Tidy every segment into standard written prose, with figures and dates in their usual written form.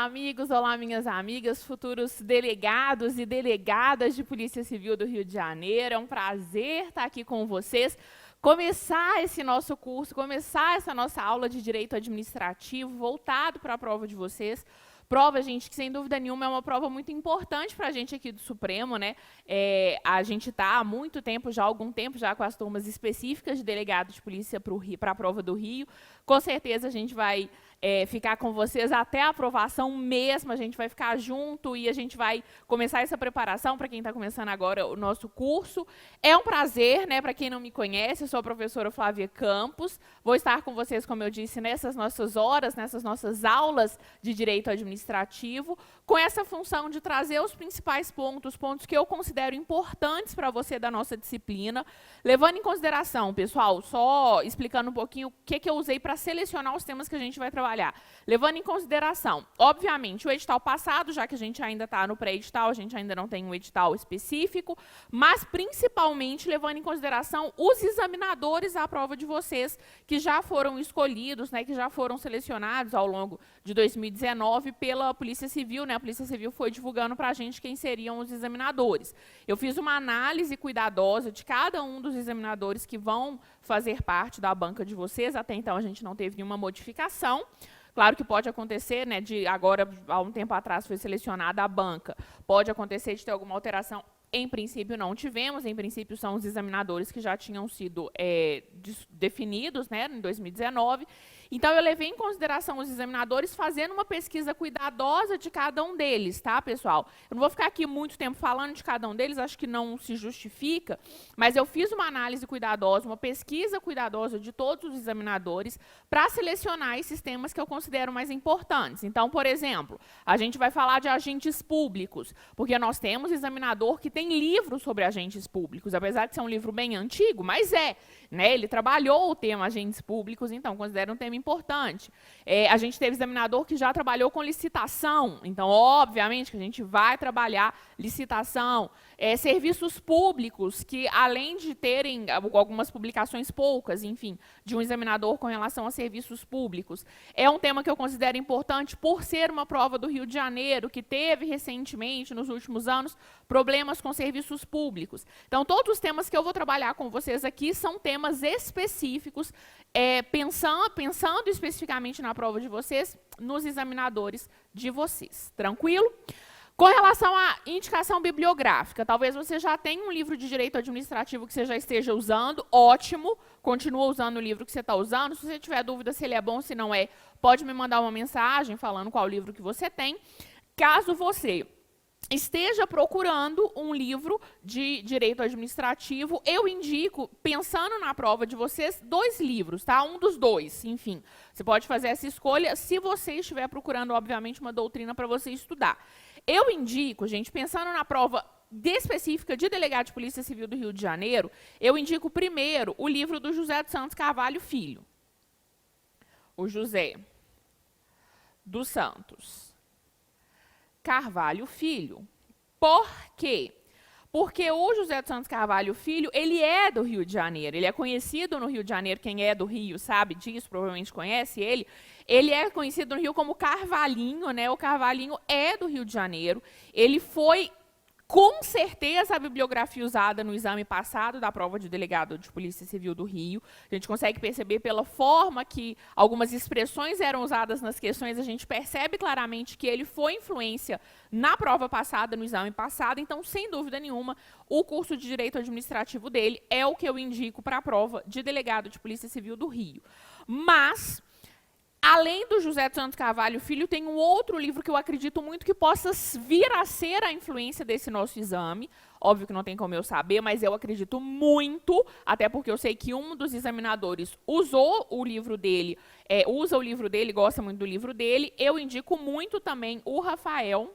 amigos, olá, minhas amigas, futuros delegados e delegadas de Polícia Civil do Rio de Janeiro. É um prazer estar aqui com vocês, começar esse nosso curso, começar essa nossa aula de Direito Administrativo voltado para a prova de vocês. Prova, gente, que sem dúvida nenhuma é uma prova muito importante para a gente aqui do Supremo, né? A gente está há muito tempo, já há algum tempo, já com as turmas específicas de delegado de polícia para a prova do Rio. Com certeza a gente vai ficar com vocês até a aprovação mesmo, a gente vai ficar junto e a gente vai começar essa preparação para quem está começando agora o nosso curso. É um prazer, né? Para quem não me conhece, eu sou a professora Flávia Campos, vou estar com vocês, como eu disse, nessas nossas horas, nessas nossas aulas de Direito Administrativo, com essa função de trazer os principais pontos que eu considero importantes para você da nossa disciplina, levando em consideração, pessoal, só explicando um pouquinho o que eu usei para selecionar os temas que a gente vai trabalhar. Levando em consideração, obviamente, o edital passado, já que a gente ainda está no pré-edital, a gente ainda não tem um edital específico, mas principalmente levando em consideração os examinadores da prova de vocês, que já foram escolhidos, né, que já foram selecionados ao longo de 2019 pela Polícia Civil, né? A Polícia Civil foi divulgando para a gente quem seriam os examinadores. Eu fiz uma análise cuidadosa de cada um dos examinadores que vão fazer parte da banca de vocês. Até então a gente não teve nenhuma modificação. Claro que pode acontecer, né, de agora, há um tempo atrás, foi selecionada a banca. Pode acontecer de ter alguma alteração. Em princípio, não tivemos. Em princípio, são os examinadores que já tinham sido definidos, né, em 2019. Então, eu levei em consideração os examinadores fazendo uma pesquisa cuidadosa de cada um deles, tá, pessoal? Eu não vou ficar aqui muito tempo falando de cada um deles, acho que não se justifica, mas eu fiz uma análise cuidadosa, uma pesquisa cuidadosa de todos os examinadores para selecionar esses temas que eu considero mais importantes. Então, por exemplo, a gente vai falar de agentes públicos, porque nós temos examinador que tem livro sobre agentes públicos, apesar de ser um livro bem antigo, mas né, ele trabalhou o tema agentes públicos, então considero um tema importante. A gente teve examinador que já trabalhou com licitação, então, obviamente, que a gente vai trabalhar licitação. Serviços públicos, que além de terem algumas publicações poucas, enfim, de um examinador com relação a serviços públicos, é um tema que eu considero importante por ser uma prova do Rio de Janeiro, que teve recentemente, nos últimos anos, problemas com serviços públicos. Então, todos os temas que eu vou trabalhar com vocês aqui são temas específicos, pensando especificamente na prova de vocês, nos examinadores de vocês. Tranquilo? Com relação à indicação bibliográfica, talvez você já tenha um livro de direito administrativo que você já esteja usando, ótimo, continua usando o livro que você está usando. Se você tiver dúvida se ele é bom, se não é, pode me mandar uma mensagem falando qual livro que você tem. Caso você esteja procurando um livro de direito administrativo, eu indico, pensando na prova de vocês, 2 livros, tá? Um dos 2, enfim. Você pode fazer essa escolha se você estiver procurando, obviamente, uma doutrina para você estudar. Eu indico, gente, pensando na prova específica de delegado de Polícia Civil do Rio de Janeiro, eu indico primeiro o livro do José dos Santos Carvalho Filho. O José dos Santos Carvalho Filho. Por quê? Porque o José dos Santos Carvalho Filho, ele é do Rio de Janeiro, ele é conhecido no Rio de Janeiro, quem é do Rio sabe disso, provavelmente conhece ele. Ele é conhecido no Rio como Carvalhinho, né? O Carvalhinho é do Rio de Janeiro, ele foi com certeza a bibliografia usada no exame passado da prova de delegado de Polícia Civil do Rio. A gente consegue perceber pela forma que algumas expressões eram usadas nas questões, a gente percebe claramente que ele foi influência na prova passada, no exame passado. Então, sem dúvida nenhuma, o curso de Direito Administrativo dele é o que eu indico para a prova de delegado de Polícia Civil do Rio. Mas, além do José dos Santos Carvalho Filho, tem um outro livro que eu acredito muito que possa vir a ser a influência desse nosso exame. Óbvio que não tem como eu saber, mas eu acredito muito, até porque eu sei que um dos examinadores usou o livro dele, usa o livro dele, gosta muito do livro dele. Eu indico muito também o Rafael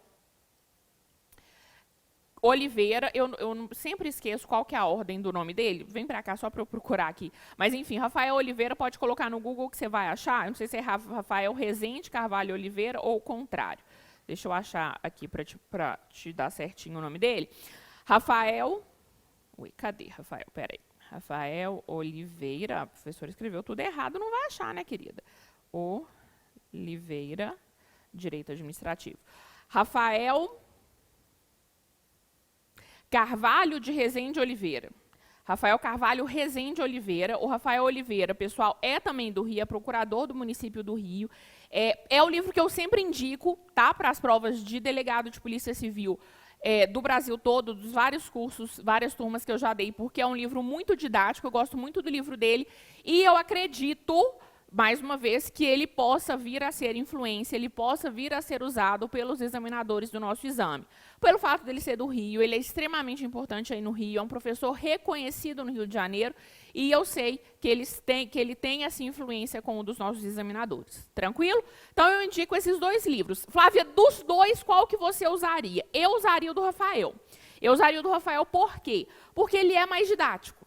Oliveira, eu sempre esqueço qual que é a ordem do nome dele, vem para cá só para eu procurar aqui. Mas, enfim, Rafael Oliveira, pode colocar no Google que você vai achar. Eu não sei se é Rafael Rezende Carvalho Oliveira ou o contrário. Deixa eu achar aqui para te dar certinho o nome dele. Rafael... Ui, cadê Rafael? Peraí. Rafael Oliveira. A professora escreveu tudo errado, não vai achar, né, querida? Oliveira Direito Administrativo. Rafael Carvalho de Rezende Oliveira. Rafael Carvalho Rezende Oliveira. O Rafael Oliveira, pessoal, é também do Rio, é procurador do município do Rio. É o livro que eu sempre indico, tá, para as provas de delegado de Polícia Civil do Brasil todo, dos vários cursos, várias turmas que eu já dei, porque é um livro muito didático, eu gosto muito do livro dele, e eu acredito, mais uma vez, que ele possa vir a ser influência, ele possa vir a ser usado pelos examinadores do nosso exame. Pelo fato dele ser do Rio, ele é extremamente importante aí no Rio, é um professor reconhecido no Rio de Janeiro, e eu sei que ele tem essa influência com um dos nossos examinadores. Tranquilo? Então, eu indico esses dois livros. Flávia, dos dois, qual que você usaria? Eu usaria o do Rafael. Eu usaria o do Rafael por quê? Porque ele é mais didático.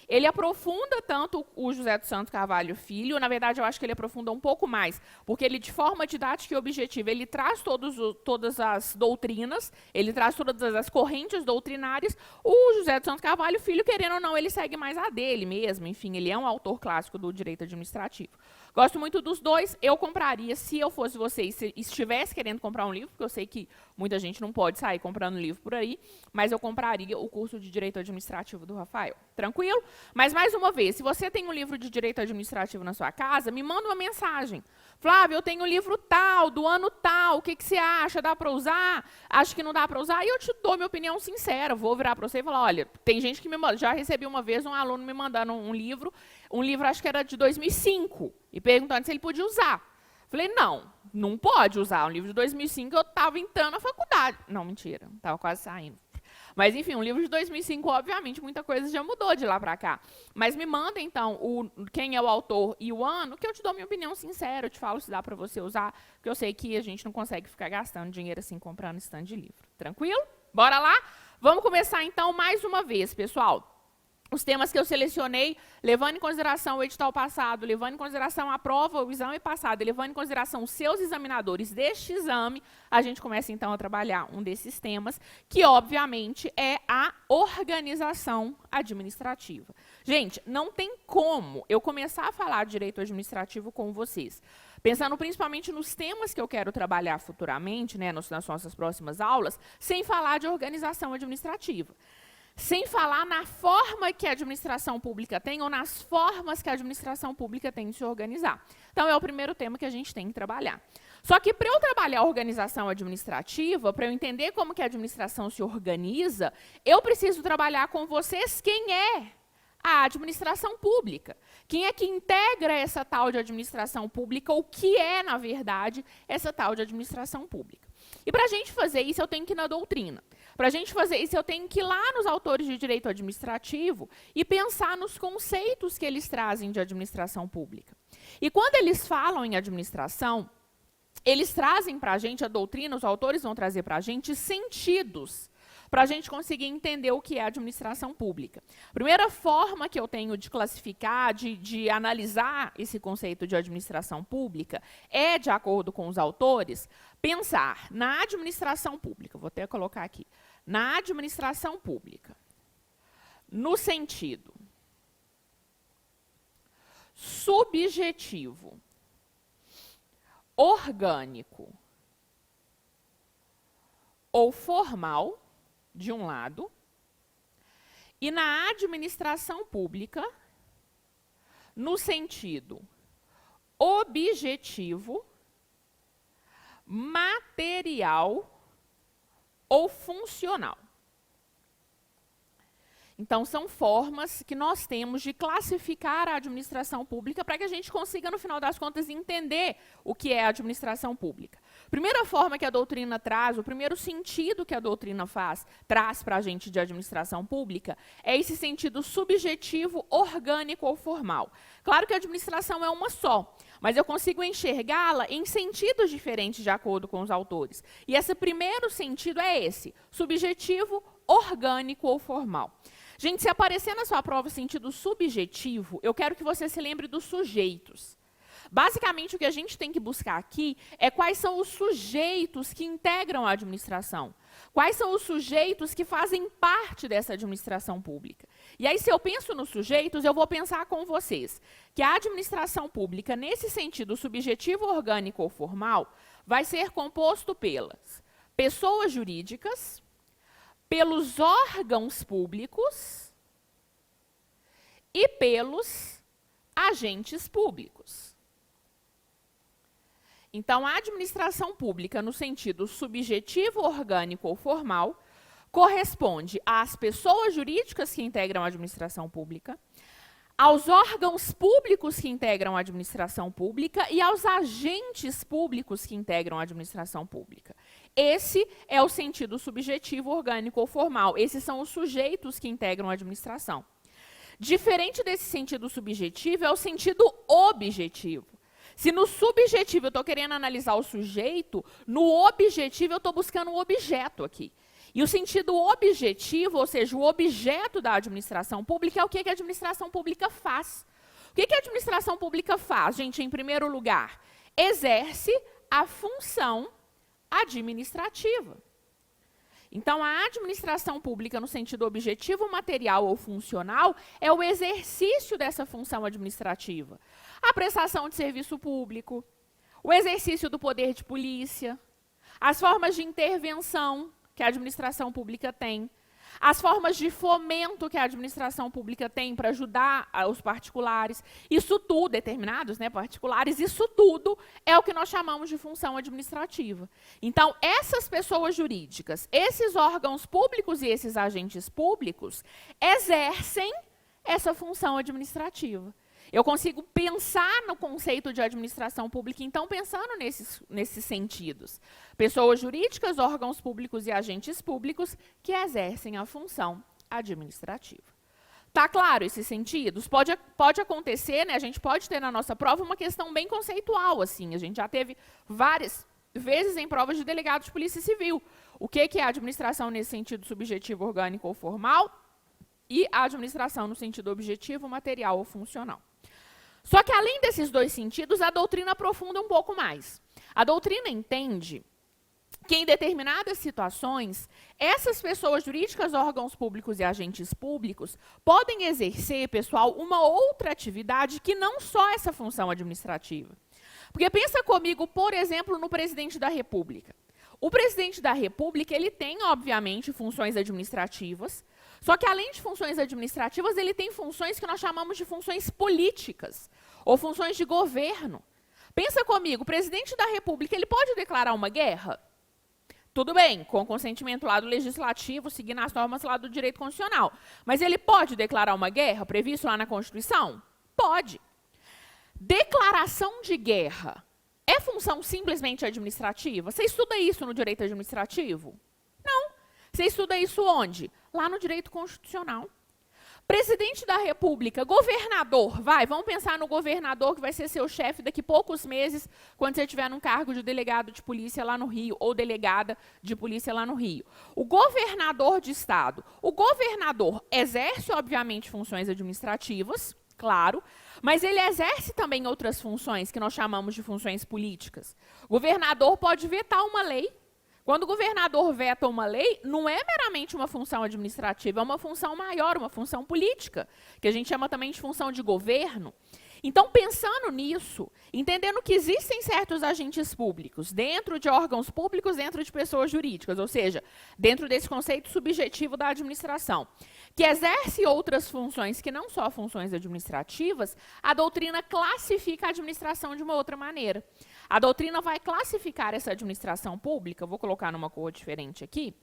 Ele aprofunda tanto o José dos Santos Carvalho Filho, na verdade, eu acho que ele aprofunda um pouco mais, porque ele, de forma didática e objetiva, ele traz todas as doutrinas, ele traz todas as correntes doutrinárias. O José dos Santos Carvalho Filho, querendo ou não, ele segue mais a dele mesmo, enfim, ele é um autor clássico do direito administrativo. Gosto muito dos dois, eu compraria, se eu fosse você, se estivesse querendo comprar um livro, porque eu sei que muita gente não pode sair comprando livro por aí, mas eu compraria o curso de Direito Administrativo do Rafael. Tranquilo? Mas, mais uma vez, se você tem um livro de Direito Administrativo na sua casa, me manda uma mensagem. Flávia, eu tenho um livro tal, do ano tal, o que você acha? Dá para usar? Acho que não dá para usar? E eu te dou minha opinião sincera. Vou virar para você e falar, olha, tem gente que já recebi uma vez um aluno me mandando um livro acho que era de 2005, e perguntando se ele podia usar. Falei, não pode usar. Um livro de 2005, eu estava entrando na faculdade. Não, mentira, estava quase saindo. Mas, enfim, um livro de 2005, obviamente, muita coisa já mudou de lá para cá. Mas me manda, então, quem é o autor e o ano, que eu te dou minha opinião sincera, eu te falo se dá para você usar, porque eu sei que a gente não consegue ficar gastando dinheiro assim, comprando stand de livro. Tranquilo? Bora lá? Vamos começar, então, mais uma vez, pessoal. Os temas que eu selecionei, levando em consideração o edital passado, levando em consideração a prova, o exame passado, e levando em consideração os seus examinadores deste exame, a gente começa, então, a trabalhar um desses temas, que, obviamente, é a organização administrativa. Gente, não tem como eu começar a falar de direito administrativo com vocês, pensando principalmente nos temas que eu quero trabalhar futuramente, né, nas nossas próximas aulas, sem falar de organização administrativa. Sem falar na forma que a administração pública tem ou nas formas que a administração pública tem de se organizar. Então, é o primeiro tema que a gente tem que trabalhar. Só que, para eu trabalhar a organização administrativa, para eu entender como que a administração se organiza, eu preciso trabalhar com vocês quem é a administração pública. Quem é que integra essa tal de administração pública, ou o que é, na verdade, essa tal de administração pública. E, para a gente fazer isso, eu tenho que ir na doutrina. Para a gente fazer isso, eu tenho que ir lá nos autores de direito administrativo e pensar nos conceitos que eles trazem de administração pública. E quando eles falam em administração, eles trazem para a gente, a doutrina, os autores vão trazer para a gente sentidos, para a gente conseguir entender o que é administração pública. A primeira forma que eu tenho de classificar, de analisar esse conceito de administração pública, é, de acordo com os autores, pensar na administração pública, vou até colocar aqui, na administração pública, no sentido subjetivo, orgânico ou formal, de um lado, e na administração pública, no sentido objetivo, material ou funcional. Então, são formas que nós temos de classificar a administração pública para que a gente consiga, no final das contas, entender o que é a administração pública. Primeira forma que a doutrina traz, o primeiro sentido que a doutrina traz para a gente de administração pública, é esse sentido subjetivo, orgânico ou formal. Claro que a administração é uma só, mas eu consigo enxergá-la em sentidos diferentes de acordo com os autores. E esse primeiro sentido é esse, subjetivo, orgânico ou formal. Gente, se aparecer na sua prova sentido subjetivo, eu quero que você se lembre dos sujeitos. Basicamente, o que a gente tem que buscar aqui é quais são os sujeitos que integram a administração. Quais são os sujeitos que fazem parte dessa administração pública. E aí, se eu penso nos sujeitos, eu vou pensar com vocês que a administração pública, nesse sentido subjetivo, orgânico ou formal, vai ser composto pelas pessoas jurídicas, pelos órgãos públicos e pelos agentes públicos. Então, a administração pública, no sentido subjetivo, orgânico ou formal, corresponde às pessoas jurídicas que integram a administração pública, aos órgãos públicos que integram a administração pública e aos agentes públicos que integram a administração pública. Esse é o sentido subjetivo, orgânico ou formal. Esses são os sujeitos que integram a administração. Diferente desse sentido subjetivo é o sentido objetivo. Se no subjetivo eu estou querendo analisar o sujeito, no objetivo eu estou buscando um objeto aqui. E o sentido objetivo, ou seja, o objeto da administração pública, é o que a administração pública faz. O que a administração pública faz? Gente, em primeiro lugar, exerce a função administrativa. Então, a administração pública, no sentido objetivo, material ou funcional, é o exercício dessa função administrativa. A prestação de serviço público, o exercício do poder de polícia, as formas de intervenção que a administração pública tem, as formas de fomento que a administração pública tem para ajudar os particulares, isso tudo, determinados, né, particulares, isso tudo é o que nós chamamos de função administrativa. Então, essas pessoas jurídicas, esses órgãos públicos e esses agentes públicos exercem essa função administrativa. Eu consigo pensar no conceito de administração pública, então, pensando nesses sentidos. Pessoas jurídicas, órgãos públicos e agentes públicos que exercem a função administrativa. Tá claro esses sentidos? Pode acontecer, né? A gente pode ter na nossa prova uma questão bem conceitual, assim. A gente já teve várias vezes em provas de delegado de polícia civil. O que é a administração nesse sentido subjetivo, orgânico ou formal? E a administração no sentido objetivo, material ou funcional. Só que, além desses dois sentidos, a doutrina aprofunda um pouco mais. A doutrina entende que, em determinadas situações, essas pessoas jurídicas, órgãos públicos e agentes públicos podem exercer, pessoal, uma outra atividade que não só essa função administrativa. Porque pensa comigo, por exemplo, no presidente da República. O presidente da República, ele tem, obviamente, funções administrativas, só que, além de funções administrativas, ele tem funções que nós chamamos de funções políticas, ou funções de governo. Pensa comigo, o presidente da República, ele pode declarar uma guerra? Tudo bem, com consentimento lá do legislativo, seguindo as normas lá do direito constitucional. Mas ele pode declarar uma guerra, previsto lá na Constituição? Pode. Declaração de guerra é função simplesmente administrativa? Você estuda isso no direito administrativo? Não. Você estuda isso onde? Lá no direito constitucional. Presidente da República, governador, vamos pensar no governador que vai ser seu chefe daqui a poucos meses, quando você estiver num cargo de delegado de polícia lá no Rio, ou delegada de polícia lá no Rio. O governador de estado, o governador exerce, obviamente, funções administrativas, claro, mas ele exerce também outras funções que nós chamamos de funções políticas. O governador pode vetar uma lei. Quando o governador veta uma lei, não é meramente uma função administrativa, é uma função maior, uma função política, que a gente chama também de função de governo. Então, pensando nisso, entendendo que existem certos agentes públicos, dentro de órgãos públicos, dentro de pessoas jurídicas, ou seja, dentro desse conceito subjetivo da administração, que exerce outras funções que não só funções administrativas, a doutrina classifica a administração de uma outra maneira. A doutrina vai classificar essa administração pública, vou colocar numa cor diferente aqui,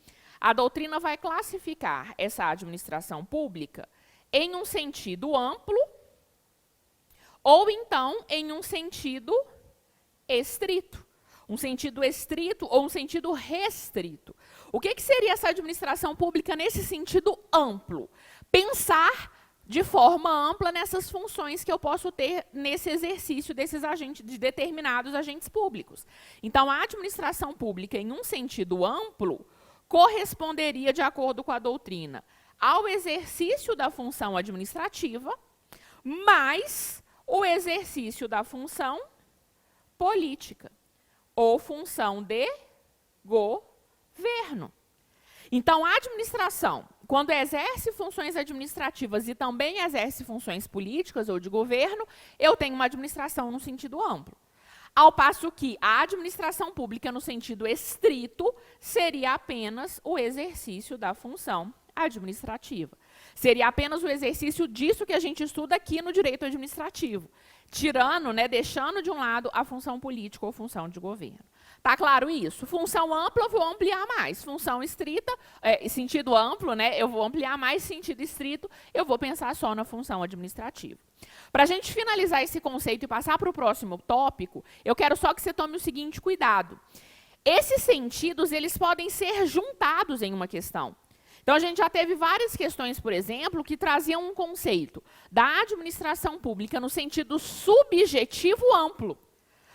a doutrina vai classificar essa administração pública em um sentido amplo, ou então em um sentido estrito. Um sentido estrito ou um sentido restrito. O que seria essa administração pública nesse sentido amplo? Pensar de forma ampla nessas funções que eu posso ter nesse exercício desses agentes, de determinados agentes públicos. Então, a administração pública, em um sentido amplo, corresponderia, de acordo com a doutrina, ao exercício da função administrativa, mais o exercício da função política, ou função de governo. Então, a administração, quando exerce funções administrativas e também exerce funções políticas ou de governo, eu tenho uma administração no sentido amplo. Ao passo que a administração pública, no sentido estrito, seria apenas o exercício da função administrativa. Seria apenas o exercício disso que a gente estuda aqui no direito administrativo, tirando, né, deixando de um lado a função política ou função de governo. Tá claro isso? Função ampla, eu vou ampliar mais. Função estrita, sentido amplo, né, eu vou ampliar mais. Sentido estrito, eu vou pensar só na função administrativa. Para a gente finalizar esse conceito e passar para o próximo tópico, eu quero só que você tome o seguinte cuidado. Esses sentidos, eles podem ser juntados em uma questão. Então, a gente já teve várias questões, por exemplo, que traziam um conceito da administração pública no sentido subjetivo amplo.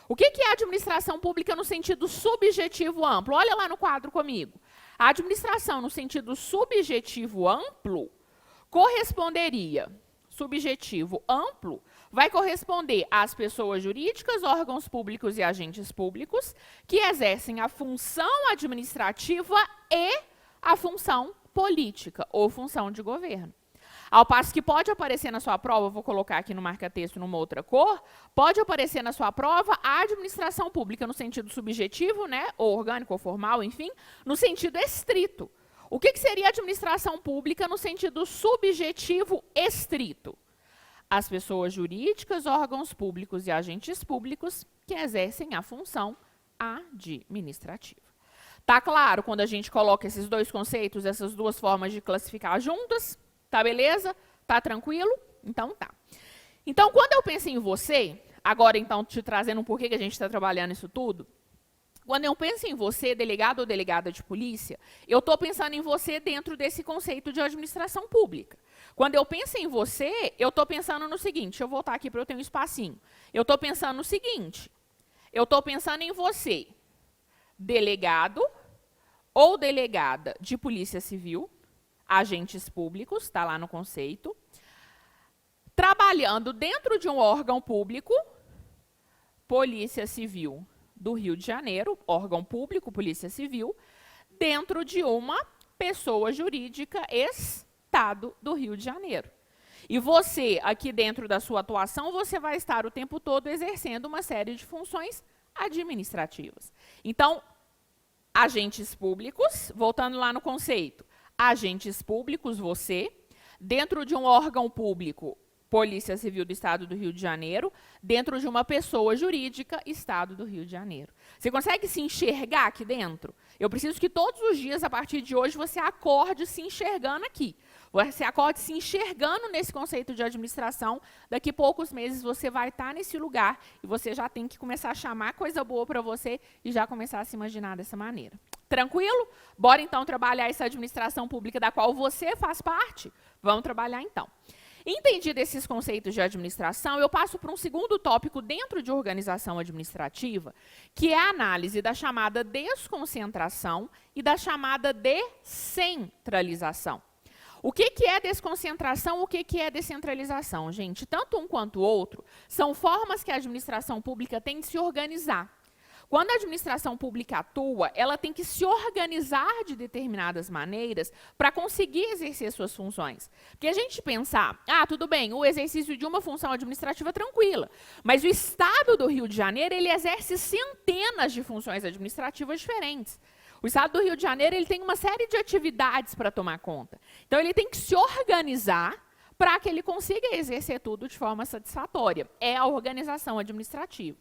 O que é administração pública no sentido subjetivo amplo? Olha lá no quadro comigo. A administração no sentido subjetivo amplo corresponderia, subjetivo amplo, vai corresponder às pessoas jurídicas, órgãos públicos e agentes públicos que exercem a função administrativa e a função política ou função de governo. Ao passo que pode aparecer na sua prova, vou colocar aqui no marca-texto numa outra cor, pode aparecer na sua prova a administração pública no sentido subjetivo, né, ou orgânico ou formal, enfim, no sentido estrito. O que seria administração pública no sentido subjetivo estrito? As pessoas jurídicas, órgãos públicos e agentes públicos que exercem a função administrativa. Tá claro quando a gente coloca esses dois conceitos, essas duas formas de classificar juntas? Tá beleza? Tá tranquilo? Então tá. Então, quando eu penso em você, agora então te trazendo um porquê que a gente está trabalhando isso tudo, quando eu penso em você, delegado ou delegada de polícia, eu estou pensando em você dentro desse conceito de administração pública. Quando eu penso em você, eu estou pensando no seguinte, deixa eu voltar aqui para eu ter um espacinho. Eu estou pensando no seguinte, eu estou pensando em você, delegado ou delegada de polícia civil, agentes públicos, está lá no conceito, trabalhando dentro de um órgão público, Polícia Civil do Rio de Janeiro, órgão público, Polícia Civil, dentro de uma pessoa jurídica, Estado do Rio de Janeiro. E você, aqui dentro da sua atuação, você vai estar o tempo todo exercendo uma série de funções administrativas. Então, agentes públicos, voltando lá no conceito, agentes públicos, você, dentro de um órgão público, Polícia Civil do Estado do Rio de Janeiro, dentro de uma pessoa jurídica, Estado do Rio de Janeiro. Você consegue se enxergar aqui dentro? Eu preciso que todos os dias, a partir de hoje, você acorde se enxergando aqui. Você acorde se enxergando nesse conceito de administração. Daqui a poucos meses você vai estar nesse lugar e você já tem que começar a chamar coisa boa para você e já começar a se imaginar dessa maneira. Tranquilo? Bora então trabalhar essa administração pública da qual você faz parte? Vamos trabalhar então. Entendido esses conceitos de administração, eu passo para um segundo tópico dentro de organização administrativa, que é a análise da chamada desconcentração e da chamada descentralização. O que é desconcentração, o que é descentralização? Gente, tanto um quanto o outro são formas que a administração pública tem de se organizar. Quando a administração pública atua, ela tem que se organizar de determinadas maneiras para conseguir exercer suas funções. Porque a gente pensar, tudo bem, o exercício de uma função administrativa tranquila, mas o Estado do Rio de Janeiro, ele exerce centenas de funções administrativas diferentes. O Estado do Rio de Janeiro, ele tem uma série de atividades para tomar conta. Então, ele tem que se organizar para que ele consiga exercer tudo de forma satisfatória. É a organização administrativa.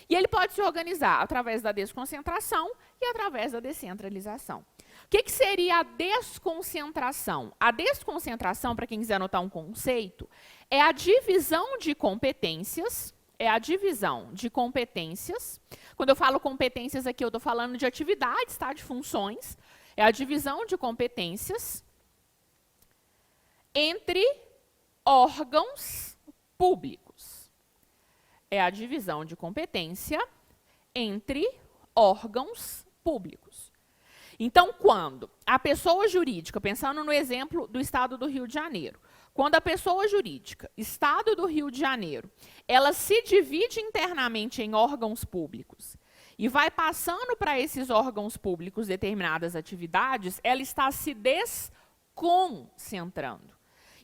E ele pode se organizar através da desconcentração e através da descentralização. O que seria a desconcentração? A desconcentração, para quem quiser anotar um conceito, é a divisão de competências. Quando eu falo competências aqui, eu estou falando de atividades, tá? De funções. É a divisão de competências entre órgãos públicos. É a divisão de competência entre órgãos públicos. Então, quando a pessoa jurídica, pensando no exemplo do Estado do Rio de Janeiro, quando a pessoa jurídica, Estado do Rio de Janeiro, ela se divide internamente em órgãos públicos e vai passando para esses órgãos públicos determinadas atividades, ela está se desconcentrando.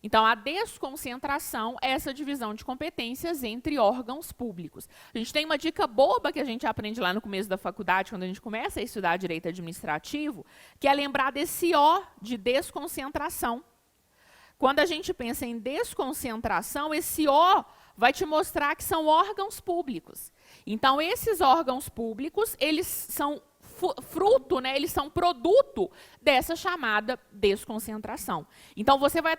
Então, a desconcentração é essa divisão de competências entre órgãos públicos. A gente tem uma dica boba que a gente aprende lá no começo da faculdade, quando a gente começa a estudar direito administrativo, que é lembrar desse O de desconcentração. Quando a gente pensa em desconcentração, esse O vai te mostrar que são órgãos públicos. Então, esses órgãos públicos, eles são fruto, né, eles são produto dessa chamada desconcentração. Então, você vai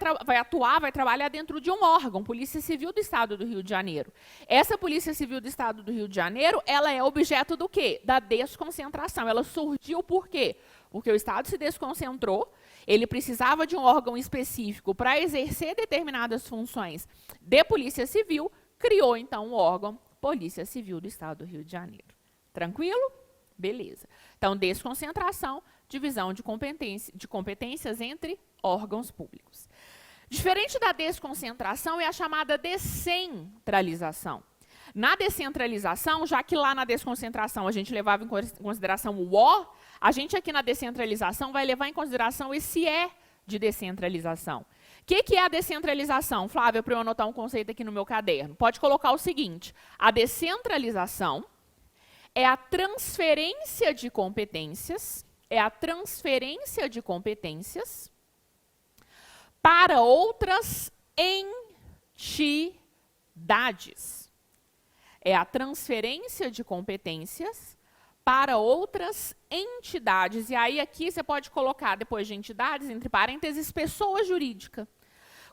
trabalhar dentro de um órgão, Polícia Civil do Estado do Rio de Janeiro. Essa Polícia Civil do Estado do Rio de Janeiro, ela é objeto do quê? Da desconcentração. Ela surgiu por quê? Porque o Estado se desconcentrou, ele precisava de um órgão específico para exercer determinadas funções de Polícia Civil, criou, então, o órgão Polícia Civil do Estado do Rio de Janeiro. Tranquilo? Beleza. Então, desconcentração, divisão de competências entre órgãos públicos. Diferente da desconcentração é a chamada descentralização. Na descentralização, já que lá na desconcentração a gente levava em consideração o O, a gente aqui na descentralização vai levar em consideração esse E de descentralização. O que é a descentralização? Flávia, para eu anotar um conceito aqui no meu caderno. Pode colocar o seguinte: a descentralização é a transferência de competências, para outras entidades. É a transferência de competências para outras entidades. E aí aqui você pode colocar, depois de entidades, entre parênteses, pessoa jurídica.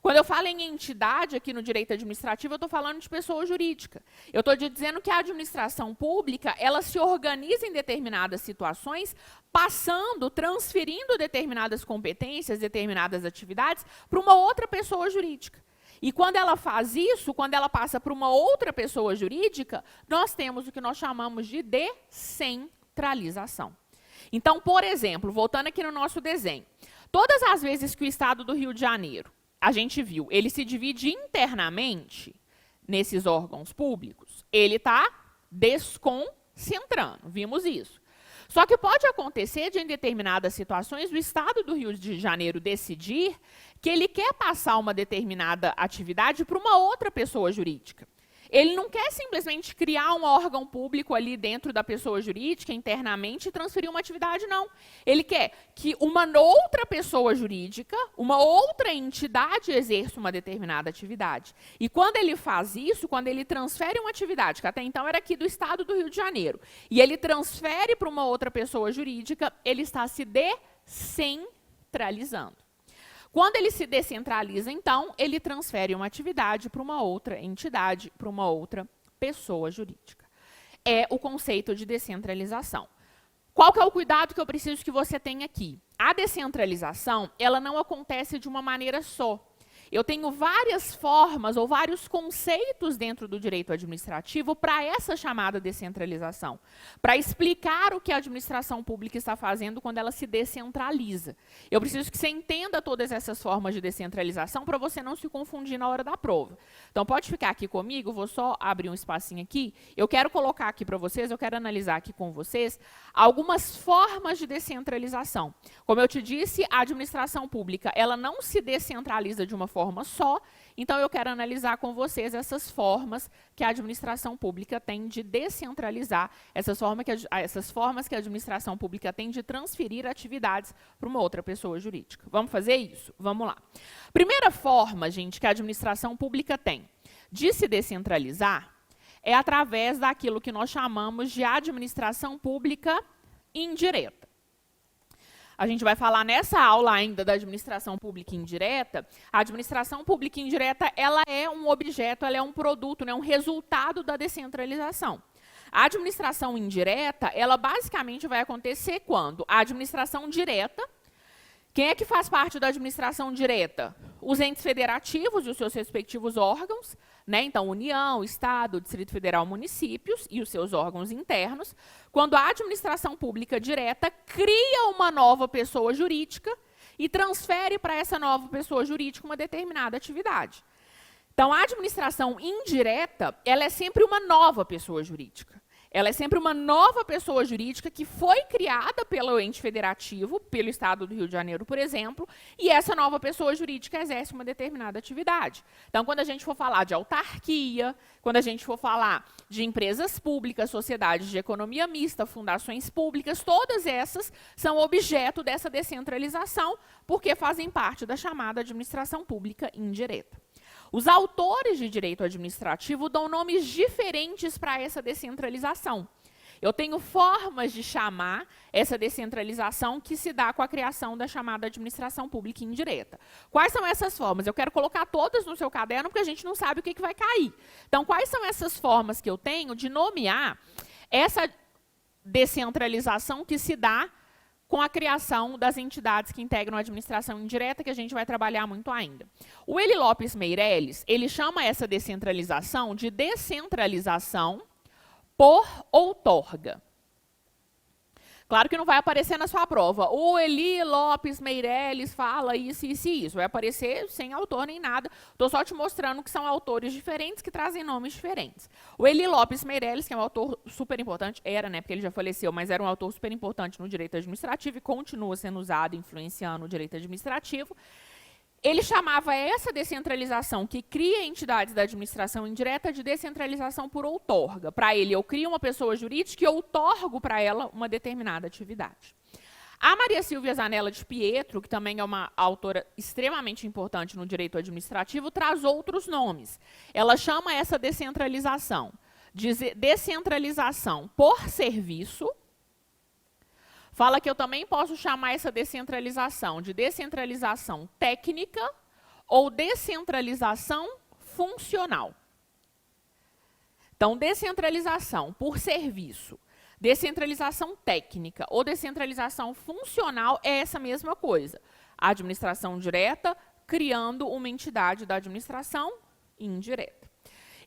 Quando eu falo em entidade aqui no direito administrativo, eu estou falando de pessoa jurídica. Eu estou dizendo que a administração pública, ela se organiza em determinadas situações, transferindo determinadas competências, determinadas atividades, para uma outra pessoa jurídica. E quando ela faz isso, quando ela passa para uma outra pessoa jurídica, nós temos o que nós chamamos de descentralização. Então, por exemplo, voltando aqui no nosso desenho, todas as vezes que o Estado do Rio de Janeiro, a gente viu, ele se divide internamente nesses órgãos públicos, ele está desconcentrando, vimos isso. Só que pode acontecer de, em determinadas situações, o Estado do Rio de Janeiro decidir que ele quer passar uma determinada atividade para uma outra pessoa jurídica. Ele não quer simplesmente criar um órgão público ali dentro da pessoa jurídica, internamente, e transferir uma atividade, não. Ele quer que uma outra pessoa jurídica, uma outra entidade exerça uma determinada atividade. E quando ele faz isso, quando ele transfere uma atividade, que até então era aqui do Estado do Rio de Janeiro, e ele transfere para uma outra pessoa jurídica, ele está se descentralizando. Quando ele se descentraliza, então, ele transfere uma atividade para uma outra entidade, para uma outra pessoa jurídica. É o conceito de descentralização. Qual que é o cuidado que eu preciso que você tenha aqui? A descentralização, ela não acontece de uma maneira só. Eu tenho várias formas ou vários conceitos dentro do direito administrativo para essa chamada descentralização, para explicar o que a administração pública está fazendo quando ela se descentraliza. Eu preciso que você entenda todas essas formas de descentralização para você não se confundir na hora da prova. Então, pode ficar aqui comigo, vou só abrir um espacinho aqui. Eu quero colocar aqui para vocês, eu quero analisar aqui com vocês algumas formas de descentralização. Como eu te disse, a administração pública, ela não se descentraliza de uma forma só, então eu quero analisar com vocês essas formas que a administração pública tem de descentralizar, essas formas que a administração pública tem de transferir atividades para uma outra pessoa jurídica. Vamos fazer isso? Vamos lá. Primeira forma, gente, que a administração pública tem de se descentralizar é através daquilo que nós chamamos de administração pública indireta. A gente vai falar nessa aula ainda da administração pública indireta. A administração pública indireta, ela é um objeto, ela é um produto, né, um resultado da descentralização. A administração indireta, ela basicamente vai acontecer quando a administração direta, quem é que faz parte da administração direta? Os entes federativos e os seus respectivos órgãos, né? Então, União, Estado, Distrito Federal, municípios e os seus órgãos internos. Quando a administração pública direta cria uma nova pessoa jurídica e transfere para essa nova pessoa jurídica uma determinada atividade. Então, a administração indireta, ela é sempre uma nova pessoa jurídica. Ela é sempre uma nova pessoa jurídica que foi criada pelo ente federativo, pelo Estado do Rio de Janeiro, por exemplo, e essa nova pessoa jurídica exerce uma determinada atividade. Então, quando a gente for falar de autarquia, quando a gente for falar de empresas públicas, sociedades de economia mista, fundações públicas, todas essas são objeto dessa descentralização, porque fazem parte da chamada administração pública indireta. Os autores de direito administrativo dão nomes diferentes para essa descentralização. Eu tenho formas de chamar essa descentralização que se dá com a criação da chamada administração pública indireta. Quais são essas formas? Eu quero colocar todas no seu caderno, porque a gente não sabe o que vai cair. Então, quais são essas formas que eu tenho de nomear essa descentralização que se dá com a criação das entidades que integram a administração indireta, que a gente vai trabalhar muito ainda. O Eli Lopes Meirelles, ele chama essa descentralização de descentralização por outorga. Claro que não vai aparecer na sua prova. O Eli Lopes Meirelles fala isso, isso e isso. Vai aparecer sem autor nem nada. Estou só te mostrando que são autores diferentes que trazem nomes diferentes. O Eli Lopes Meirelles, que é um autor super importante, era, né, porque ele já faleceu, mas era um autor super importante no direito administrativo e continua sendo usado, influenciando o direito administrativo. Ele chamava essa descentralização que cria entidades da administração indireta de descentralização por outorga. Para ele, eu crio uma pessoa jurídica e outorgo para ela uma determinada atividade. A Maria Silvia Zanella de Pietro, que também é uma autora extremamente importante no direito administrativo, traz outros nomes. Ela chama essa descentralização de descentralização por serviço. Fala que eu também posso chamar essa descentralização de descentralização técnica ou descentralização funcional. Então, descentralização por serviço, descentralização técnica ou descentralização funcional é essa mesma coisa. A administração direta criando uma entidade da administração indireta.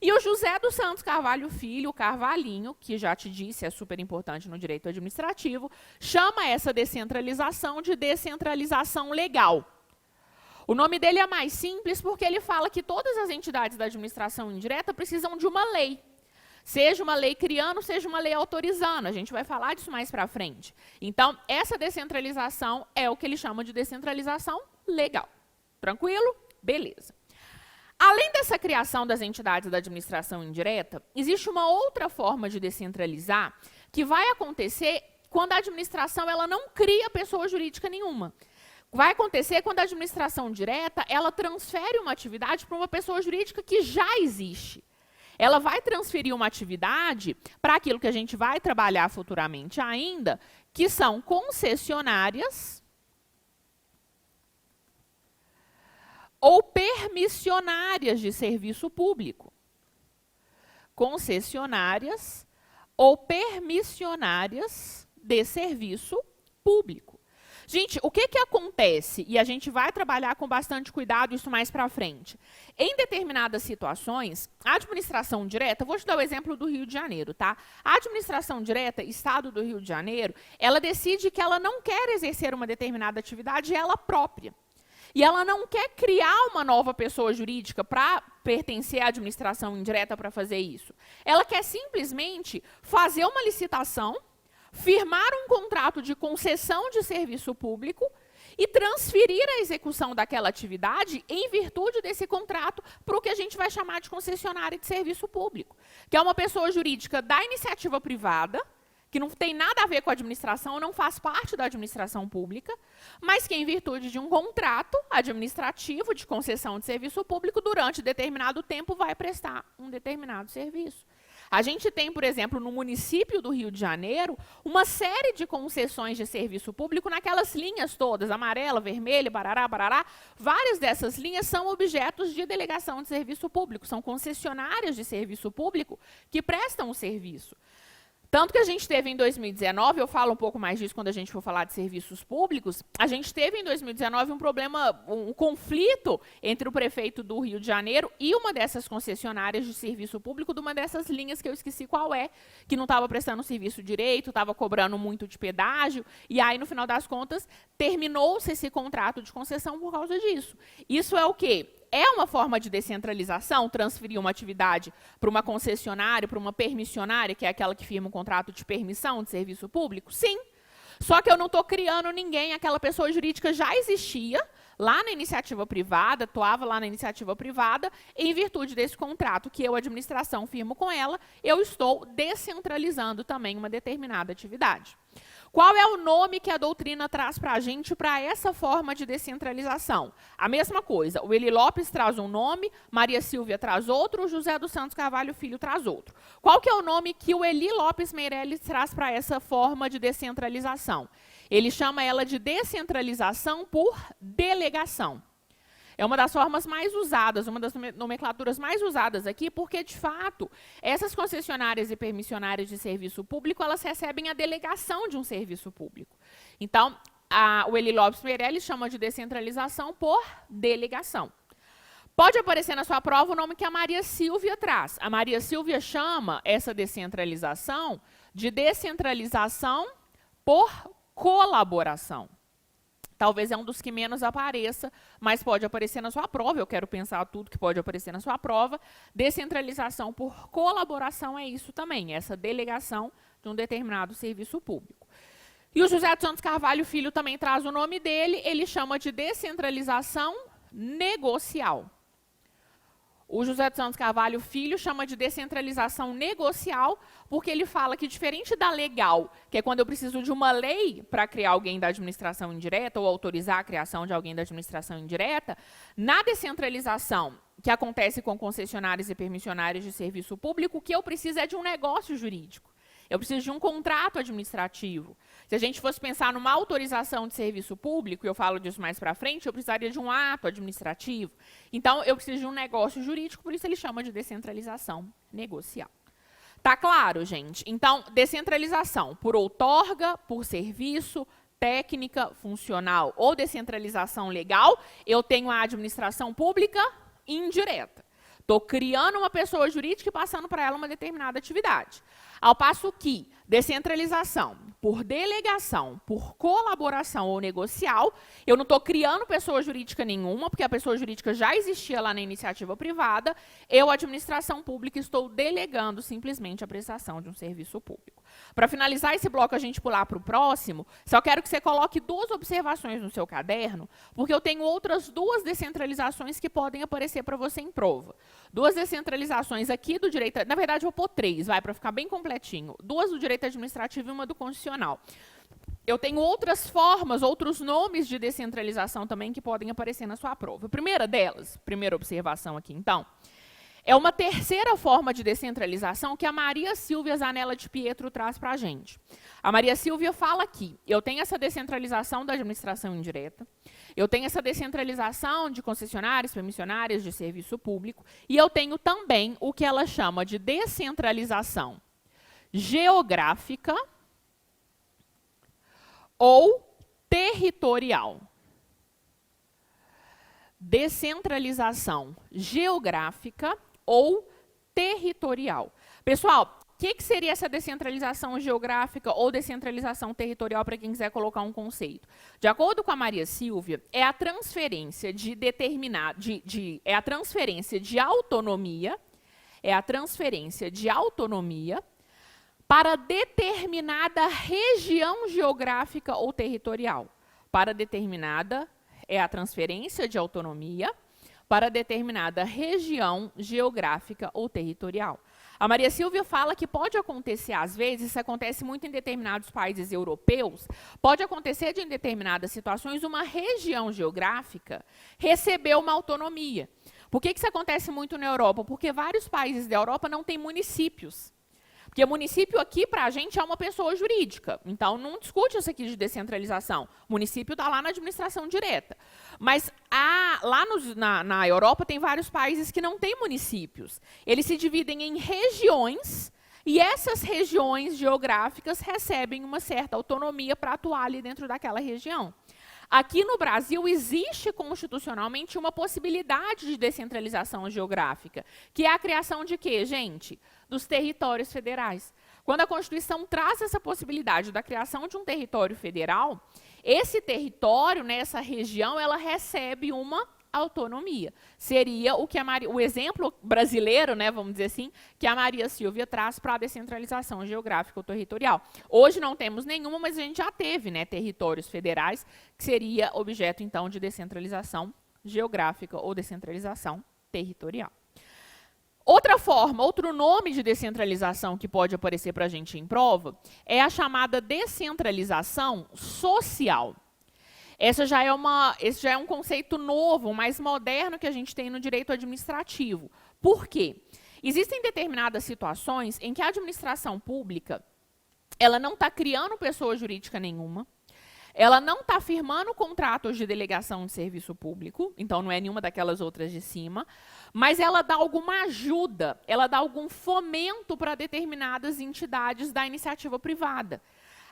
E o José dos Santos Carvalho Filho, o Carvalhinho, que já te disse é super importante no direito administrativo, chama essa descentralização de descentralização legal. O nome dele é mais simples porque ele fala que todas as entidades da administração indireta precisam de uma lei. Seja uma lei criando, seja uma lei autorizando. A gente vai falar disso mais para frente. Então, essa descentralização é o que ele chama de descentralização legal. Tranquilo? Beleza. Além dessa criação das entidades da administração indireta, existe uma outra forma de descentralizar que vai acontecer quando a administração ela não cria pessoa jurídica nenhuma. Vai acontecer quando a administração direta ela transfere uma atividade para uma pessoa jurídica que já existe. Ela vai transferir uma atividade para aquilo que a gente vai trabalhar futuramente ainda, que são concessionárias ou permissionárias de serviço público. Concessionárias ou permissionárias de serviço público. Gente, o que acontece? E a gente vai trabalhar com bastante cuidado isso mais para frente. Em determinadas situações, a administração direta, vou te dar o exemplo do Rio de Janeiro, tá? A administração direta, Estado do Rio de Janeiro, ela decide que ela não quer exercer uma determinada atividade ela própria. E ela não quer criar uma nova pessoa jurídica para pertencer à administração indireta para fazer isso. Ela quer simplesmente fazer uma licitação, firmar um contrato de concessão de serviço público e transferir a execução daquela atividade em virtude desse contrato para o que a gente vai chamar de concessionária de serviço público, que é uma pessoa jurídica da iniciativa privada, que não tem nada a ver com a administração, não faz parte da administração pública, mas que, em virtude de um contrato administrativo de concessão de serviço público, durante determinado tempo vai prestar um determinado serviço. A gente tem, por exemplo, no município do Rio de Janeiro, uma série de concessões de serviço público naquelas linhas todas, amarela, vermelha, barará, barará. Várias dessas linhas são objetos de delegação de serviço público, são concessionárias de serviço público que prestam o serviço. Tanto que a gente teve em 2019, eu falo um pouco mais disso quando a gente for falar de serviços públicos, a gente teve em 2019 um problema, um conflito entre o prefeito do Rio de Janeiro e uma dessas concessionárias de serviço público, de uma dessas linhas que eu esqueci qual é, que não estava prestando serviço direito, estava cobrando muito de pedágio, e aí, no final das contas, terminou-se esse contrato de concessão por causa disso. Isso é o quê? É uma forma de descentralização transferir uma atividade para uma concessionária, para uma permissionária, que é aquela que firma um contrato de permissão de serviço público? Sim. Só que eu não estou criando ninguém, aquela pessoa jurídica já existia lá na iniciativa privada, atuava lá na iniciativa privada, em virtude desse contrato que eu, administração, firmo com ela, eu estou descentralizando também uma determinada atividade. Qual é o nome que a doutrina traz para a gente para essa forma de descentralização? A mesma coisa, o Eli Lopes traz um nome, Maria Silvia traz outro, José dos Santos Carvalho Filho traz outro. Qual que é o nome que o Eli Lopes Meirelles traz para essa forma de descentralização? Ele chama ela de descentralização por delegação. É uma das formas mais usadas, uma das nomenclaturas mais usadas aqui, porque, de fato, essas concessionárias e permissionárias de serviço público, elas recebem a delegação de um serviço público. Então, o Eli Lopes Meirelles chama de descentralização por delegação. Pode aparecer na sua prova o nome que a Maria Silvia traz. A Maria Silvia chama essa descentralização de descentralização por colaboração. Talvez é um dos que menos apareça, mas pode aparecer na sua prova. Eu quero pensar tudo que pode aparecer na sua prova. Descentralização por colaboração é isso também, essa delegação de um determinado serviço público. E o José dos Santos Carvalho Filho também traz o nome dele, ele chama de descentralização negocial. O José dos Santos Carvalho Filho chama de descentralização negocial, porque ele fala que, diferente da legal, que é quando eu preciso de uma lei para criar alguém da administração indireta ou autorizar a criação de alguém da administração indireta, na descentralização que acontece com concessionários e permissionários de serviço público, o que eu preciso é de um negócio jurídico. Eu preciso de um contrato administrativo. Se a gente fosse pensar numa autorização de serviço público, e eu falo disso mais para frente, eu precisaria de um ato administrativo. Então, eu preciso de um negócio jurídico, por isso ele chama de descentralização negocial. Tá claro, gente? Então, descentralização por outorga, por serviço, técnica, funcional ou descentralização legal, eu tenho a administração pública indireta. Estou criando uma pessoa jurídica e passando para ela uma determinada atividade. Ao passo que descentralização por delegação, por colaboração ou negocial, eu não estou criando pessoa jurídica nenhuma, porque a pessoa jurídica já existia lá na iniciativa privada, eu, administração pública, estou delegando simplesmente a prestação de um serviço público. Para finalizar esse bloco, a gente pular para o próximo, só quero que você coloque 2 observações no seu caderno, porque eu tenho outras 2 descentralizações que podem aparecer para você em prova. 2 descentralizações aqui do direito, na verdade eu vou pôr 3, vai, para ficar bem completinho. 2 do direito administrativo e uma do constitucional. Eu tenho outras formas, outros nomes de descentralização também que podem aparecer na sua prova. A primeira delas, primeira observação aqui, então, é uma terceira forma de descentralização que a Maria Silvia Zanella de Pietro traz para a gente. A Maria Silvia fala aqui, eu tenho essa descentralização da administração indireta, eu tenho essa descentralização de concessionárias, permissionárias de serviço público, e eu tenho também o que ela chama de descentralização geográfica ou territorial. Descentralização geográfica ou territorial. Pessoal, o que seria essa descentralização geográfica ou descentralização territorial para quem quiser colocar um conceito? De acordo com a Maria Silvia, é a transferência é a transferência de autonomia, para determinada região geográfica ou territorial. É a transferência de autonomia para determinada região geográfica ou territorial. A Maria Silvia fala que pode acontecer, às vezes, isso acontece muito em determinados países europeus, pode acontecer de, em determinadas situações, uma região geográfica receber uma autonomia. Por que isso acontece muito na Europa? Porque vários países da Europa não têm municípios. Porque município aqui, para a gente, é uma pessoa jurídica. Então, não discute isso aqui de descentralização. O município está lá na administração direta. Mas lá na Europa tem vários países que não têm municípios. Eles se dividem em regiões e essas regiões geográficas recebem uma certa autonomia para atuar ali dentro daquela região. Aqui no Brasil existe constitucionalmente uma possibilidade de descentralização geográfica, que é a criação de quê, gente? Dos territórios federais. Quando a Constituição traz essa possibilidade da criação de um território federal, esse território, nessa região, ela recebe uma autonomia. Seria o exemplo brasileiro, né, vamos dizer assim, que a Maria Silvia traz para a descentralização geográfica ou territorial. Hoje não temos nenhuma, mas a gente já teve, né, territórios federais, que seria objeto, então, de descentralização geográfica ou descentralização territorial. Outra forma, outro nome de descentralização que pode aparecer para a gente em prova é a chamada descentralização social. Esse já é um conceito novo, mais moderno que a gente tem no direito administrativo. Por quê? Existem determinadas situações em que a administração pública ela não está criando pessoa jurídica nenhuma, ela não está firmando contratos de delegação de serviço público, então não é nenhuma daquelas outras de cima, mas ela dá alguma ajuda, ela dá algum fomento para determinadas entidades da iniciativa privada.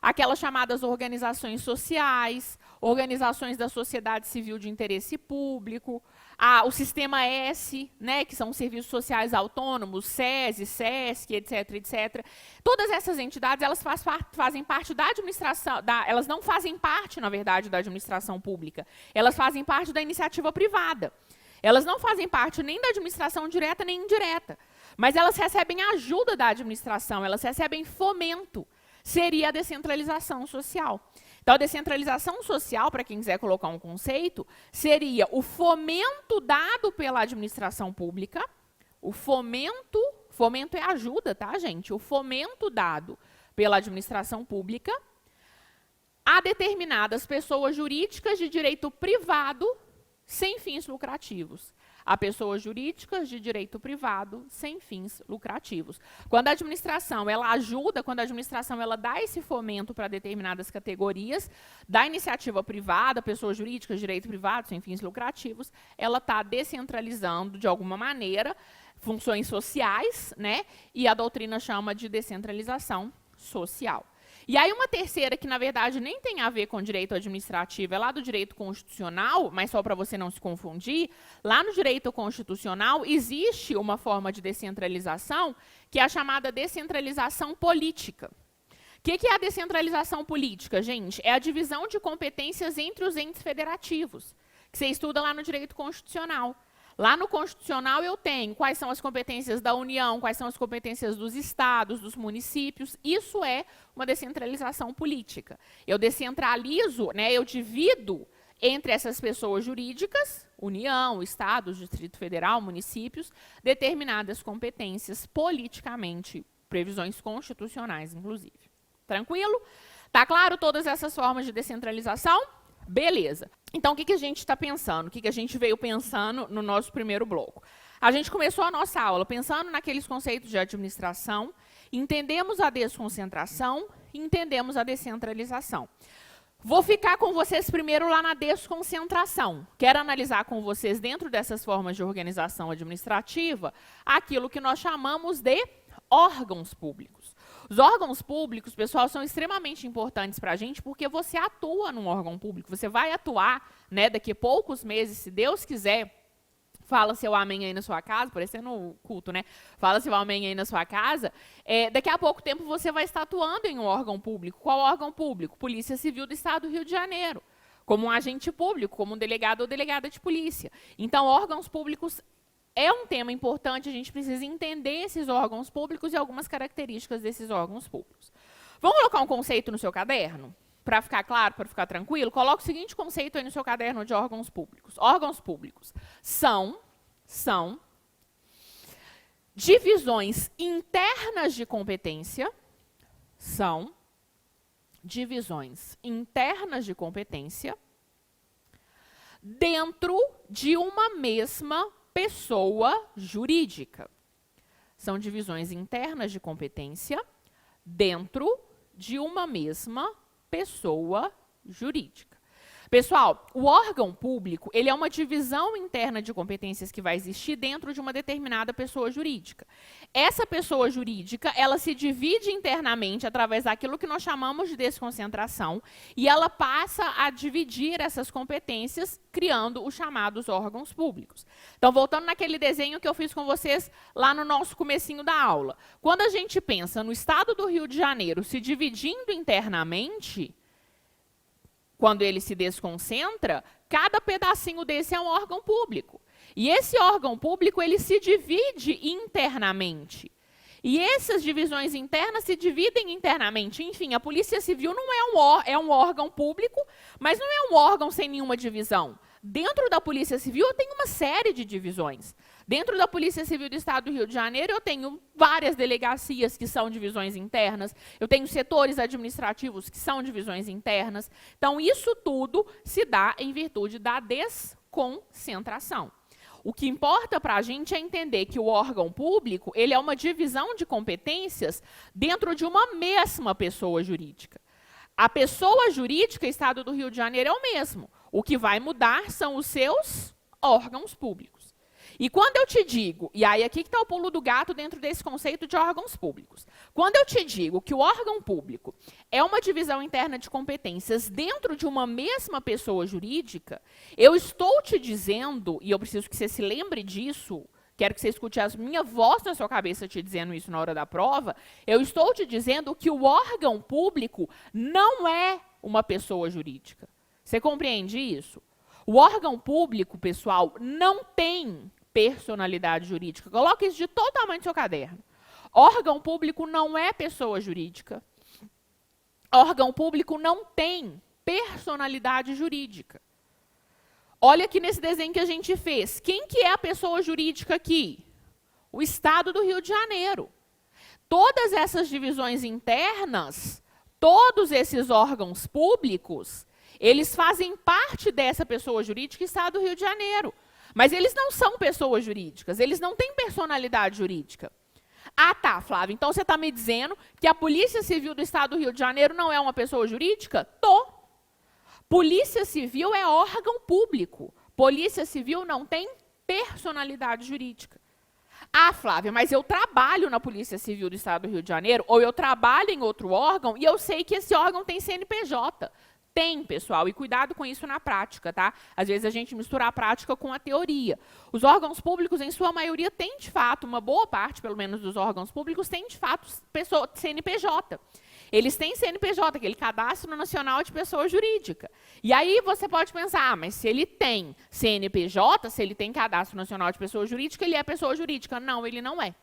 Aquelas chamadas organizações sociais, organizações da sociedade civil de interesse público, o Sistema S, né, que são serviços sociais autônomos, SESI, SESC, etc, etc. Todas essas entidades, elas fazem parte da administração, elas não fazem parte, na verdade, da administração pública, elas fazem parte da iniciativa privada. Elas não fazem parte nem da administração direta nem indireta, mas elas recebem ajuda da administração, elas recebem fomento. Seria a descentralização social. Então, a descentralização social, para quem quiser colocar um conceito, seria o fomento dado pela administração pública, fomento é ajuda, tá, gente? O fomento dado pela administração pública a determinadas pessoas jurídicas de direito privado sem fins lucrativos. A pessoas jurídicas de direito privado sem fins lucrativos. Quando a administração ela ajuda, quando a administração ela dá esse fomento para determinadas categorias da iniciativa privada, pessoas jurídicas de direito privado sem fins lucrativos, ela está descentralizando de alguma maneira funções sociais, né? E a doutrina chama de descentralização social. E aí uma terceira que, na verdade, nem tem a ver com direito administrativo, é lá do direito constitucional, mas só para você não se confundir, lá no direito constitucional existe uma forma de descentralização que é a chamada descentralização política. O que é a descentralização política, gente? É a divisão de competências entre os entes federativos, que você estuda lá no direito constitucional. Lá no Constitucional eu tenho quais são as competências da União, quais são as competências dos estados, dos municípios. Isso é uma descentralização política. Eu descentralizo, né, eu divido entre essas pessoas jurídicas, União, Estados, Distrito Federal, municípios, determinadas competências politicamente, previsões constitucionais, inclusive. Tranquilo? Tá claro todas essas formas de descentralização? Beleza. Então, o que a gente está pensando? O que a gente veio pensando no nosso primeiro bloco? A gente começou a nossa aula pensando naqueles conceitos de administração, entendemos a desconcentração, entendemos a descentralização. Vou ficar com vocês primeiro lá na desconcentração. Quero analisar com vocês, dentro dessas formas de organização administrativa, aquilo que nós chamamos de órgãos públicos. Os órgãos públicos, pessoal, são extremamente importantes para a gente porque você atua num órgão público, você vai atuar, né, daqui a poucos meses, se Deus quiser. Fala seu amém aí na sua casa, parecendo o culto, né? Fala seu amém aí na sua casa. Daqui a pouco tempo você vai estar atuando em um órgão público. Qual órgão público? Polícia Civil do Estado do Rio de Janeiro. Como um agente público, como um delegado ou delegada de polícia. Então, órgãos públicos é um tema importante, a gente precisa entender esses órgãos públicos e algumas características desses órgãos públicos. Vamos colocar um conceito no seu caderno? Para ficar claro, para ficar tranquilo, coloque o seguinte conceito aí no seu caderno de órgãos públicos. Órgãos públicos são divisões internas de competência, dentro de uma mesma pessoa jurídica. São divisões internas de competência dentro de uma mesma pessoa jurídica. Pessoal, o órgão público, ele é uma divisão interna de competências que vai existir dentro de uma determinada pessoa jurídica. Essa pessoa jurídica, ela se divide internamente através daquilo que nós chamamos de desconcentração e ela passa a dividir essas competências criando os chamados órgãos públicos. Então, voltando naquele desenho que eu fiz com vocês lá no nosso comecinho da aula. Quando a gente pensa no estado do Rio de Janeiro se dividindo internamente, quando ele se desconcentra, cada pedacinho desse é um órgão público. E esse órgão público, ele se divide internamente. E essas divisões internas se dividem internamente. Enfim, a Polícia Civil não é um órgão público, mas não é um órgão sem nenhuma divisão. Dentro da Polícia Civil, eu tenho uma série de divisões. Dentro da Polícia Civil do Estado do Rio de Janeiro, eu tenho várias delegacias que são divisões internas, eu tenho setores administrativos que são divisões internas. Então, isso tudo se dá em virtude da desconcentração. O que importa para a gente é entender que o órgão público, ele é uma divisão de competências dentro de uma mesma pessoa jurídica. A pessoa jurídica, Estado do Rio de Janeiro, é o mesmo. O que vai mudar são os seus órgãos públicos. E quando eu te digo, e aí aqui que está o pulo do gato dentro desse conceito de órgãos públicos. Quando eu te digo que o órgão público é uma divisão interna de competências dentro de uma mesma pessoa jurídica, eu estou te dizendo, e eu preciso que você se lembre disso, quero que você escute a minha voz na sua cabeça te dizendo isso na hora da prova, eu estou te dizendo que o órgão público não é uma pessoa jurídica. Você compreende isso? O órgão público, pessoal, não tem personalidade jurídica. Coloque isso de todo tamanho no seu caderno. Órgão público não é pessoa jurídica. Órgão público não tem personalidade jurídica. Olha aqui nesse desenho que a gente fez. Quem que é a pessoa jurídica aqui? O Estado do Rio de Janeiro. Todas essas divisões internas, todos esses órgãos públicos, eles fazem parte dessa pessoa jurídica, Estado do Rio de Janeiro. Mas eles não são pessoas jurídicas, eles não têm personalidade jurídica. Ah, tá, Flávia, então você está me dizendo que a Polícia Civil do Estado do Rio de Janeiro não é uma pessoa jurídica? Tô. Polícia Civil é órgão público. Polícia Civil não tem personalidade jurídica. Ah, Flávia, mas eu trabalho na Polícia Civil do Estado do Rio de Janeiro, ou eu trabalho em outro órgão, e eu sei que esse órgão tem CNPJ. Tem, pessoal, e cuidado com isso na prática, tá? Às vezes a gente mistura a prática com a teoria. Os órgãos públicos, em sua maioria, têm de fato, uma boa parte, pelo menos, dos órgãos públicos, têm de fato CNPJ. Eles têm CNPJ, aquele Cadastro Nacional de Pessoa Jurídica. E aí você pode pensar, ah, mas se ele tem CNPJ, se ele tem Cadastro Nacional de Pessoa Jurídica, ele é pessoa jurídica. Não, ele não é.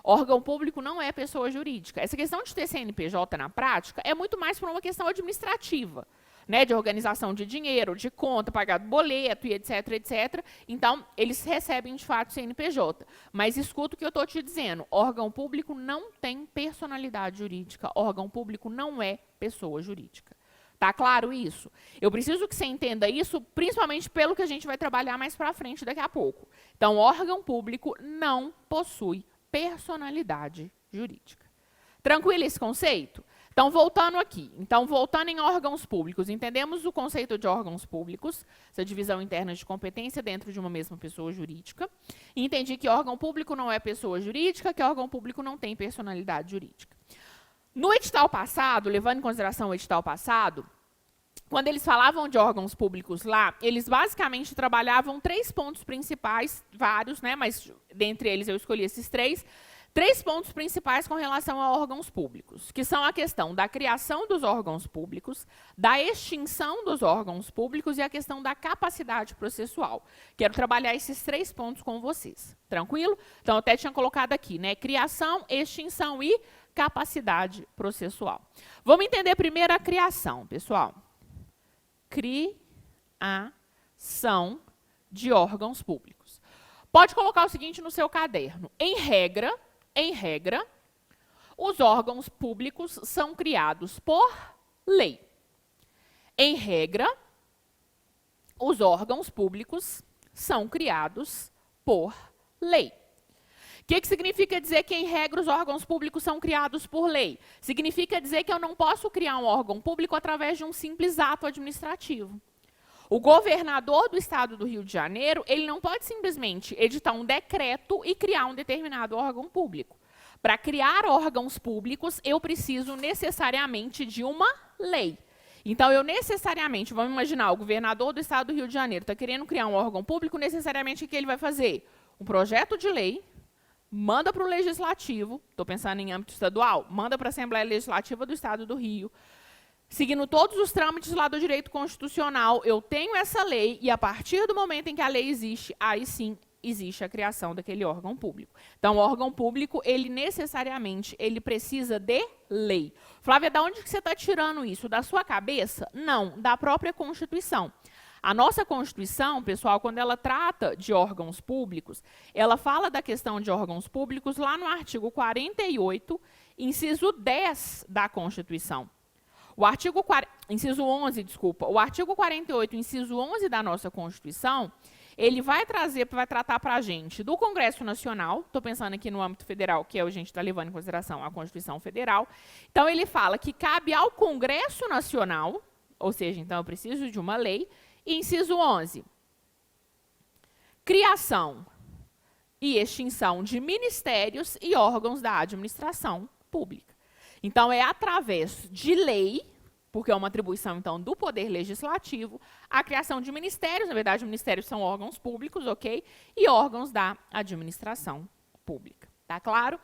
Órgão público não é pessoa jurídica. Essa questão de ter CNPJ na prática é muito mais por uma questão administrativa, né, de organização de dinheiro, de conta, pagar boleto e etc, etc. Então, eles recebem, de fato, CNPJ. Mas escuta o que eu estou te dizendo. Órgão público não tem personalidade jurídica. Órgão público não é pessoa jurídica. Tá claro isso? Eu preciso que você entenda isso, principalmente pelo que a gente vai trabalhar mais para frente daqui a pouco. Então, órgão público não possui personalidade jurídica. Tranquilo esse conceito? Então, voltando aqui. Então, voltando em órgãos públicos, entendemos o conceito de órgãos públicos, essa divisão interna de competência dentro de uma mesma pessoa jurídica. E entendi que órgão público não é pessoa jurídica, que órgão público não tem personalidade jurídica. No edital passado, levando em consideração o edital passado, quando eles falavam de órgãos públicos lá, eles basicamente trabalhavam 3 pontos principais, vários, né, mas dentre eles eu escolhi esses 3 pontos principais com relação a órgãos públicos, que são a questão da criação dos órgãos públicos, da extinção dos órgãos públicos e a questão da capacidade processual. Quero trabalhar esses 3 pontos com vocês. Tranquilo? Então, eu até tinha colocado aqui, né? Criação, extinção e capacidade processual. Vamos entender primeiro a criação, pessoal. Criação de órgãos públicos. Pode colocar o seguinte no seu caderno. Em regra, os órgãos públicos são criados por lei. Em regra, os órgãos públicos são criados por lei. O que significa dizer que, em regra, os órgãos públicos são criados por lei? Significa dizer que eu não posso criar um órgão público através de um simples ato administrativo. O governador do Estado do Rio de Janeiro, ele não pode simplesmente editar um decreto e criar um determinado órgão público. Para criar órgãos públicos, eu preciso necessariamente de uma lei. Então, eu necessariamente, vamos imaginar, o governador do Estado do Rio de Janeiro está querendo criar um órgão público, necessariamente o que ele vai fazer? Um projeto de lei, manda para o Legislativo, estou pensando em âmbito estadual, manda para a Assembleia Legislativa do Estado do Rio, seguindo todos os trâmites lá do direito constitucional, eu tenho essa lei e a partir do momento em que a lei existe, aí sim existe a criação daquele órgão público. Então, o órgão público, ele necessariamente, ele precisa de lei. Flávia, da onde que você está tirando isso? Da sua cabeça? Não, da própria Constituição. A nossa Constituição, pessoal, quando ela trata de órgãos públicos, ela fala da questão de órgãos públicos lá no artigo 48, inciso 10 da Constituição. Inciso 11, desculpa. O artigo 48, inciso 11 da nossa Constituição, ele vai tratar para a gente do Congresso Nacional, estou pensando aqui no âmbito federal, que a gente está levando em consideração a Constituição Federal. Então, ele fala que cabe ao Congresso Nacional, ou seja, então eu preciso de uma lei. Inciso 11, criação e extinção de ministérios e órgãos da administração pública. Então, é através de lei, porque é uma atribuição, então, do Poder Legislativo, a criação de ministérios, na verdade, ministérios são órgãos públicos, ok? E órgãos da administração pública, tá claro?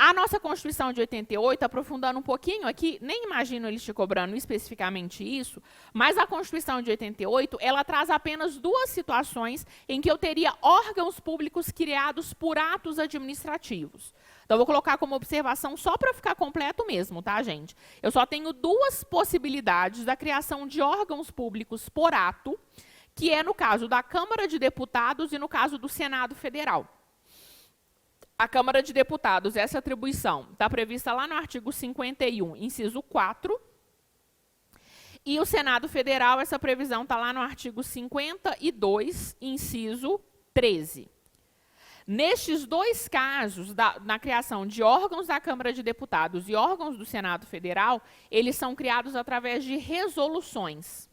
A nossa Constituição de 88, aprofundando um pouquinho aqui, nem imagino eles te cobrando especificamente isso, mas a Constituição de 88, ela traz apenas duas situações em que eu teria órgãos públicos criados por atos administrativos. Então, eu vou colocar como observação só para ficar completo mesmo, tá, gente? Eu só tenho duas possibilidades da criação de órgãos públicos por ato, que é no caso da Câmara de Deputados e no caso do Senado Federal. A Câmara de Deputados, essa atribuição está prevista lá no artigo 51, inciso 4. E o Senado Federal, essa previsão está lá no artigo 52, inciso 13. Nestes dois casos, na criação de órgãos da Câmara de Deputados e órgãos do Senado Federal, eles são criados através de resoluções.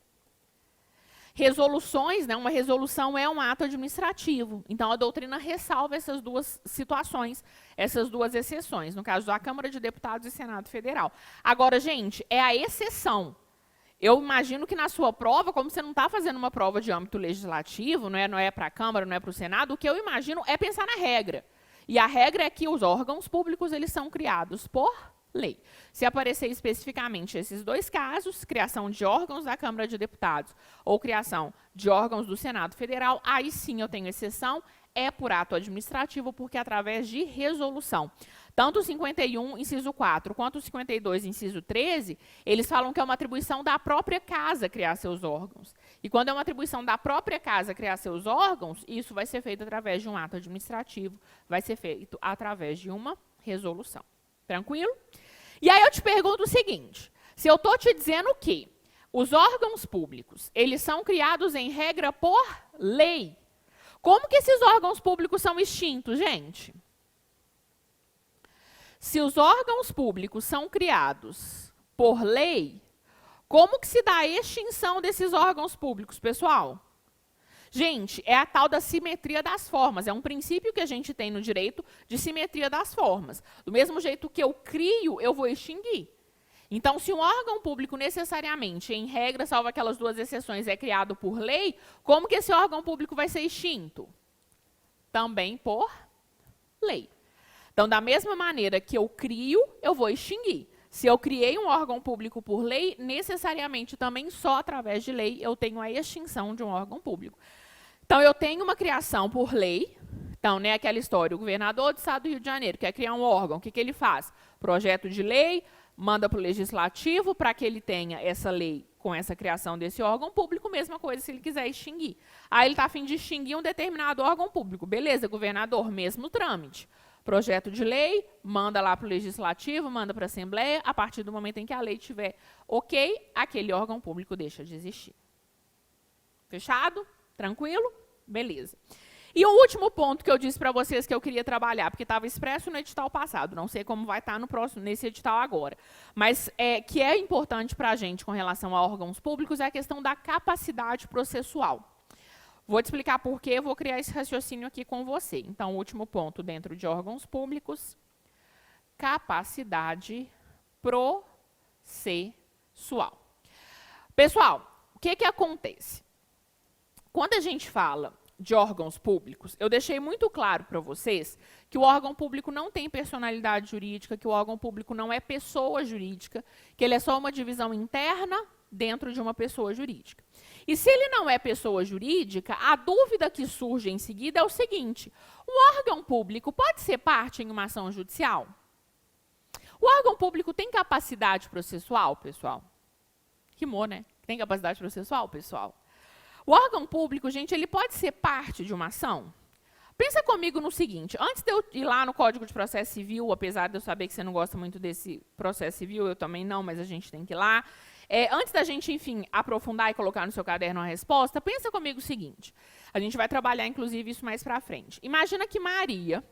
Resoluções, né, uma resolução é um ato administrativo. Então, a doutrina ressalva essas duas situações, essas duas exceções, no caso da Câmara de Deputados e Senado Federal. Agora, gente, é a exceção. Eu imagino que na sua prova, como você não está fazendo uma prova de âmbito legislativo, não é para a Câmara, não é para o Senado, o que eu imagino é pensar na regra. E a regra é que os órgãos públicos eles são criados por lei. Se aparecer especificamente esses dois casos, criação de órgãos da Câmara de Deputados ou criação de órgãos do Senado Federal, aí sim eu tenho exceção, é por ato administrativo, porque é através de resolução. Tanto o 51, inciso 4, quanto o 52, inciso 13, eles falam que é uma atribuição da própria casa criar seus órgãos. E quando é uma atribuição da própria casa criar seus órgãos, isso vai ser feito através de um ato administrativo, vai ser feito através de uma resolução. Tranquilo? E aí eu te pergunto o seguinte, se eu estou te dizendo que os órgãos públicos, eles são criados em regra por lei, como que esses órgãos públicos são extintos, gente? Se os órgãos públicos são criados por lei, como que se dá a extinção desses órgãos públicos, pessoal? Gente, é a tal da simetria das formas. É um princípio que a gente tem no direito de simetria das formas. Do mesmo jeito que eu crio, eu vou extinguir. Então, se um órgão público necessariamente, em regra, salvo aquelas duas exceções, é criado por lei, como que esse órgão público vai ser extinto? Também por lei. Então, da mesma maneira que eu crio, eu vou extinguir. Se eu criei um órgão público por lei, necessariamente também só através de lei eu tenho a extinção de um órgão público. Então, eu tenho uma criação por lei. Então, né, aquela história, o governador do estado do Rio de Janeiro quer criar um órgão, o que ele faz? Projeto de lei, manda para o legislativo para que ele tenha essa lei com essa criação desse órgão público, mesma coisa se ele quiser extinguir. Aí ele está a fim de extinguir um determinado órgão público. Beleza, governador, mesmo trâmite. Projeto de lei, manda lá para o legislativo, manda para a Assembleia, a partir do momento em que a lei estiver ok, aquele órgão público deixa de existir. Fechado? Tranquilo? Beleza. E o último ponto que eu disse para vocês que eu queria trabalhar, porque estava expresso no edital passado, não sei como vai estar nesse edital agora, mas que é importante para a gente com relação a órgãos públicos, é a questão da capacidade processual. Vou te explicar por quê, vou criar esse raciocínio aqui com você. Então, o último ponto dentro de órgãos públicos, capacidade processual. Pessoal, o que acontece? Quando a gente fala de órgãos públicos, eu deixei muito claro para vocês que o órgão público não tem personalidade jurídica, que o órgão público não é pessoa jurídica, que ele é só uma divisão interna dentro de uma pessoa jurídica. E se ele não é pessoa jurídica, a dúvida que surge em seguida é o seguinte: o órgão público pode ser parte em uma ação judicial? O órgão público tem capacidade processual, pessoal? Rimou, né? Tem capacidade processual, pessoal? O órgão público, gente, ele pode ser parte de uma ação? Pensa comigo no seguinte: antes de eu ir lá no Código de Processo Civil, apesar de eu saber que você não gosta muito desse processo civil, eu também não, mas a gente tem que ir lá. Antes da gente, enfim, aprofundar e colocar no seu caderno a resposta, pensa comigo o seguinte. A gente vai trabalhar, inclusive, isso mais para frente. Imagina que Maria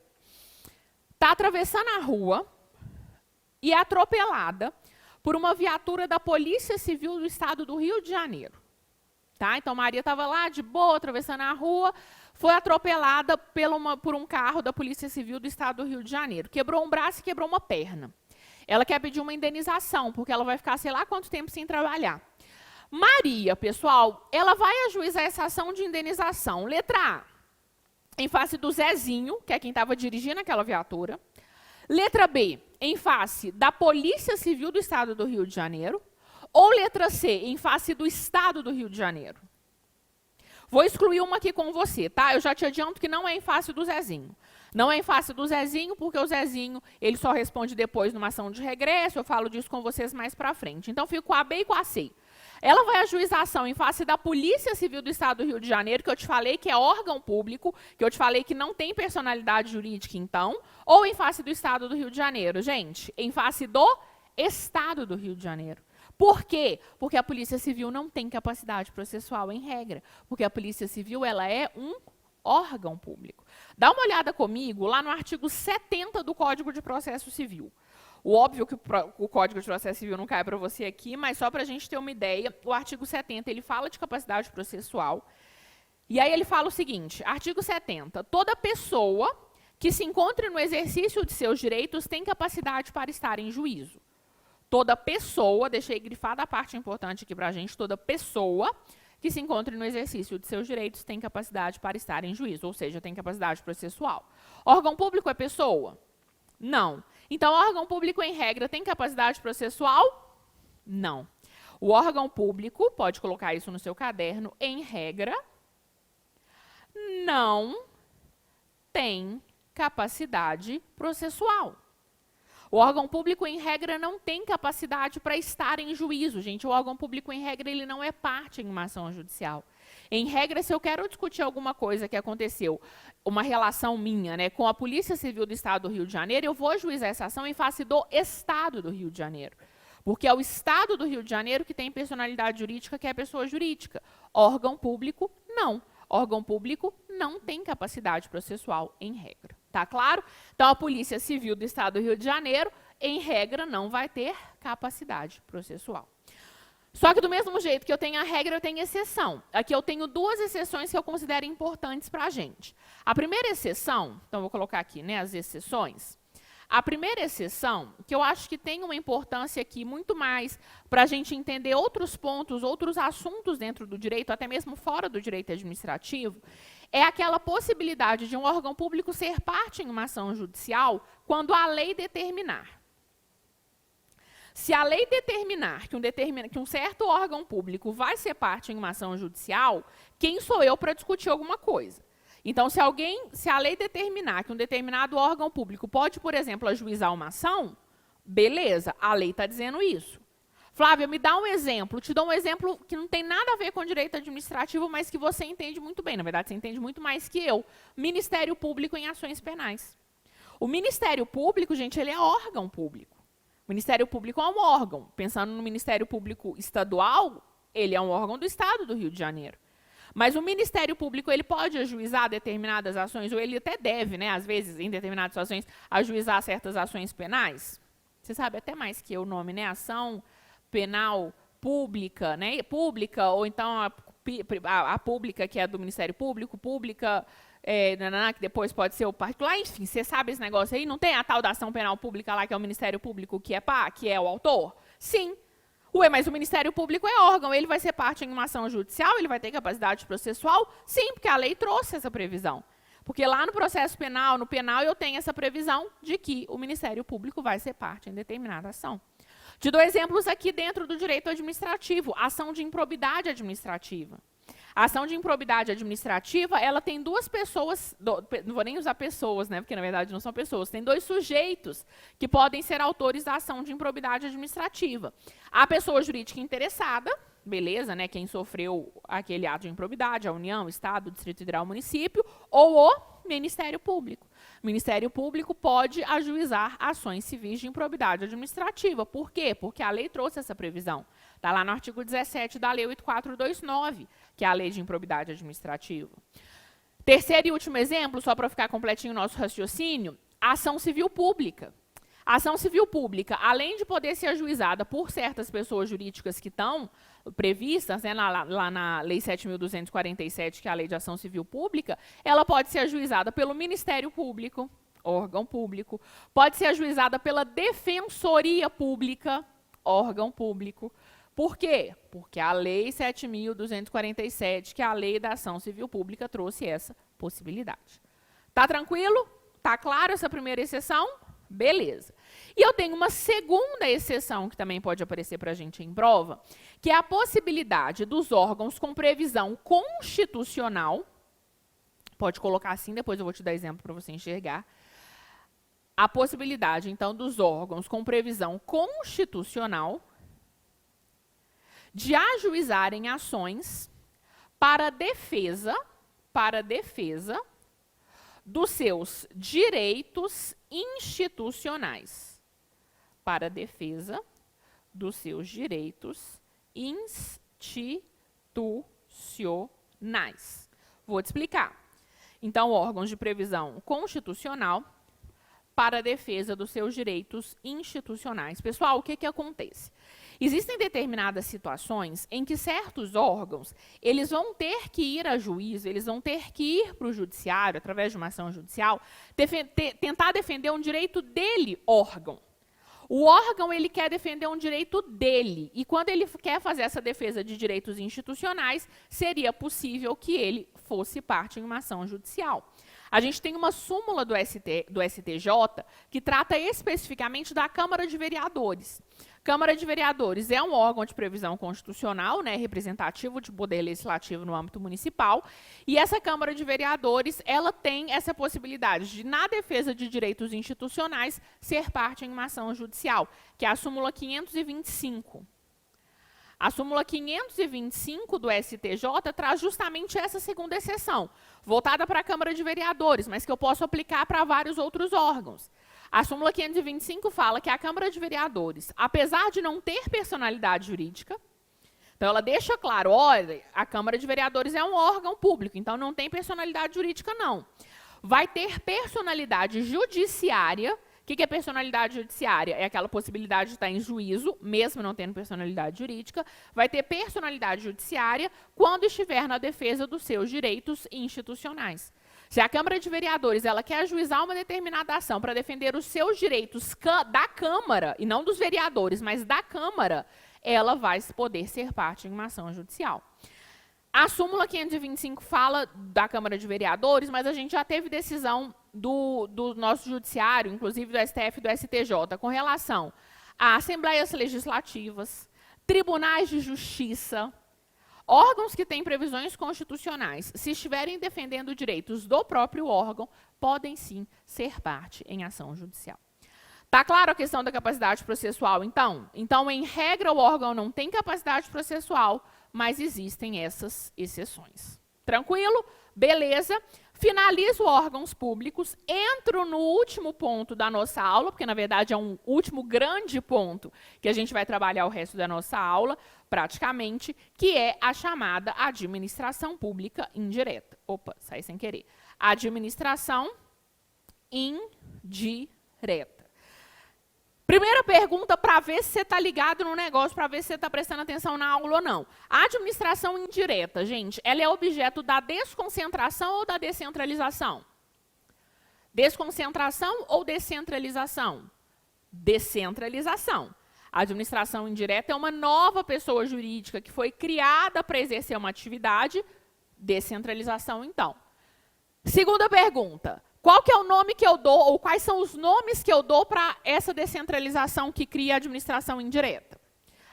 está atravessando a rua e é atropelada por uma viatura da Polícia Civil do Estado do Rio de Janeiro. Tá? Então, Maria estava lá, de boa, atravessando a rua, foi atropelada por um carro da Polícia Civil do Estado do Rio de Janeiro. Quebrou um braço e quebrou uma perna. Ela quer pedir uma indenização, porque ela vai ficar sei lá quanto tempo sem trabalhar. Maria, pessoal, ela vai ajuizar essa ação de indenização. Letra A, em face do Zezinho, que é quem estava dirigindo aquela viatura. Letra B, em face da Polícia Civil do Estado do Rio de Janeiro. Ou letra C, em face do Estado do Rio de Janeiro. Vou excluir uma aqui com você, tá? Eu já te adianto que não é em face do Zezinho. Não é em face do Zezinho, porque o Zezinho ele só responde depois numa ação de regresso. Eu falo disso com vocês mais para frente. Então, fico com a B e com a C. Ela vai ajuizar ação em face da Polícia Civil do Estado do Rio de Janeiro, que eu te falei que é órgão público, que eu te falei que não tem personalidade jurídica, então, ou em face do Estado do Rio de Janeiro. Gente, em face do Estado do Rio de Janeiro. Por quê? Porque a Polícia Civil não tem capacidade processual em regra. Porque a Polícia Civil ela é um órgão público. Dá uma olhada comigo lá no artigo 70 do Código de Processo Civil. O óbvio que o Código de Processo Civil não cai para você aqui, mas só para a gente ter uma ideia, o artigo 70 ele fala de capacidade processual. E aí ele fala o seguinte, artigo 70, toda pessoa que se encontre no exercício de seus direitos tem capacidade para estar em juízo. Toda pessoa, deixei grifada a parte importante aqui para a gente, toda pessoa que se encontre no exercício de seus direitos tem capacidade para estar em juízo, ou seja, tem capacidade processual. Órgão público é pessoa? Não. Então, órgão público, em regra, tem capacidade processual? Não. O órgão público, pode colocar isso no seu caderno, em regra, não tem capacidade processual. O órgão público, em regra, não tem capacidade para estar em juízo. Gente, o órgão público, em regra, ele não é parte em uma ação judicial. Em regra, se eu quero discutir alguma coisa que aconteceu, uma relação minha, né, com a Polícia Civil do Estado do Rio de Janeiro, eu vou ajuizar essa ação em face do Estado do Rio de Janeiro. Porque é o Estado do Rio de Janeiro que tem personalidade jurídica, que é a pessoa jurídica. Órgão público, não. Órgão público não tem capacidade processual, em regra. Tá claro? Então, a Polícia Civil do Estado do Rio de Janeiro, em regra, não vai ter capacidade processual. Só que, do mesmo jeito que eu tenho a regra, eu tenho exceção. Aqui eu tenho duas exceções que eu considero importantes para a gente. A primeira exceção, então vou colocar aqui, né, as exceções. A primeira exceção, que eu acho que tem uma importância aqui muito mais para a gente entender outros pontos, outros assuntos dentro do direito, até mesmo fora do direito administrativo, é aquela possibilidade de um órgão público ser parte em uma ação judicial quando a lei determinar. Se a lei determinar que um certo órgão público vai ser parte em uma ação judicial, quem sou eu para discutir alguma coisa? Então, se a lei determinar que um determinado órgão público pode, por exemplo, ajuizar uma ação, beleza, a lei está dizendo isso. Flávia, me dá um exemplo. Te dou um exemplo que não tem nada a ver com direito administrativo, mas que você entende muito bem. Na verdade, você entende muito mais que eu. Ministério Público em ações penais. O Ministério Público, gente, ele é órgão público. O Ministério Público é um órgão. Pensando no Ministério Público Estadual, ele é um órgão do Estado do Rio de Janeiro. Mas o Ministério Público ele pode ajuizar determinadas ações, ou ele até deve, né, às vezes, em determinadas situações, ajuizar certas ações penais. Você sabe até mais que o nome, né? Ação penal pública, né? Pública, ou então a pública, que é do Ministério Público, pública, que depois pode ser o particular, enfim, você sabe esse negócio aí? Não tem a tal da ação penal pública lá, que é o Ministério Público, que é o autor? Sim. Ué, mas o Ministério Público é órgão, ele vai ser parte em uma ação judicial, ele vai ter capacidade processual? Sim, porque a lei trouxe essa previsão. Porque lá no processo penal, no penal, eu tenho essa previsão de que o Ministério Público vai ser parte em determinada ação. Te dou exemplos aqui dentro do direito administrativo, ação de improbidade administrativa. A ação de improbidade administrativa, ela tem duas pessoas, não vou nem usar pessoas, né, porque na verdade não são pessoas, tem dois sujeitos que podem ser autores da ação de improbidade administrativa. A pessoa jurídica interessada, beleza, né, quem sofreu aquele ato de improbidade, a União, o Estado, o Distrito Federal, o município, ou o Ministério Público. O Ministério Público pode ajuizar ações civis de improbidade administrativa. Por quê? Porque a lei trouxe essa previsão. Está lá no artigo 17 da Lei 8429, que é a Lei de Improbidade Administrativa. Terceiro e último exemplo, só para ficar completinho o nosso raciocínio, a ação civil pública. A ação civil pública, além de poder ser ajuizada por certas pessoas jurídicas que estão previstas, né, lá na Lei 7.247, que é a Lei de Ação Civil Pública, ela pode ser ajuizada pelo Ministério Público, órgão público, pode ser ajuizada pela Defensoria Pública, órgão público. Por quê? Porque a Lei 7.247, que é a Lei da Ação Civil Pública, trouxe essa possibilidade. Tá tranquilo? Tá claro essa primeira exceção? Beleza. E eu tenho uma segunda exceção que também pode aparecer para a gente em prova, que é a possibilidade dos órgãos com previsão constitucional, pode colocar assim, depois eu vou te dar exemplo para você enxergar, a possibilidade, então, dos órgãos com previsão constitucional de ajuizarem ações para defesa dos seus direitos institucionais. Para defesa dos seus direitos institucionais. Vou te explicar. Então, órgãos de previsão constitucional para a defesa dos seus direitos institucionais. Pessoal, o que que acontece? Existem determinadas situações em que certos órgãos, eles vão ter que ir a juízo, eles vão ter que ir para o judiciário, através de uma ação judicial, tentar defender um direito dele, órgão. O órgão, ele quer defender um direito dele, e quando ele quer fazer essa defesa de direitos institucionais, seria possível que ele fosse parte em uma ação judicial. A gente tem uma súmula do STJ que trata especificamente da Câmara de Vereadores. Câmara de Vereadores é um órgão de previsão constitucional, né, representativo de poder legislativo no âmbito municipal, e essa Câmara de Vereadores, ela tem essa possibilidade de, na defesa de direitos institucionais, ser parte em uma ação judicial, que é a súmula 525. A súmula 525 do STJ traz justamente essa segunda exceção, voltada para a Câmara de Vereadores, mas que eu posso aplicar para vários outros órgãos. A súmula 525 fala que a Câmara de Vereadores, apesar de não ter personalidade jurídica, então ela deixa claro, olha, a Câmara de Vereadores é um órgão público, então não tem personalidade jurídica, não. Vai ter personalidade judiciária. O que é personalidade judiciária? É aquela possibilidade de estar em juízo, mesmo não tendo personalidade jurídica. Vai ter personalidade judiciária quando estiver na defesa dos seus direitos institucionais. Se a Câmara de Vereadores ela quer ajuizar uma determinada ação para defender os seus direitos da Câmara, e não dos vereadores, mas da Câmara, ela vai poder ser parte em uma ação judicial. A súmula 525 fala da Câmara de Vereadores, mas a gente já teve decisão do nosso judiciário, inclusive do STF e do STJ, com relação a assembleias legislativas, tribunais de justiça, órgãos que têm previsões constitucionais, se estiverem defendendo direitos do próprio órgão, podem sim ser parte em ação judicial. Está claro a questão da capacidade processual, então? Então, em regra, o órgão não tem capacidade processual, mas existem essas exceções. Tranquilo? Beleza. Finalizo órgãos públicos, entro no último ponto da nossa aula, porque, na verdade, é um último grande ponto que a gente vai trabalhar o resto da nossa aula, praticamente, que é a chamada administração pública indireta. Opa, saí sem querer. Administração indireta. Primeira pergunta para ver se você está ligado no negócio, para ver se você está prestando atenção na aula ou não. A administração indireta, gente, ela é objeto da desconcentração ou da descentralização? Desconcentração ou descentralização? Descentralização. A administração indireta é uma nova pessoa jurídica que foi criada para exercer uma atividade. Descentralização, então. Segunda pergunta. Qual que é o nome que eu dou, ou quais são os nomes que eu dou para essa descentralização que cria a administração indireta?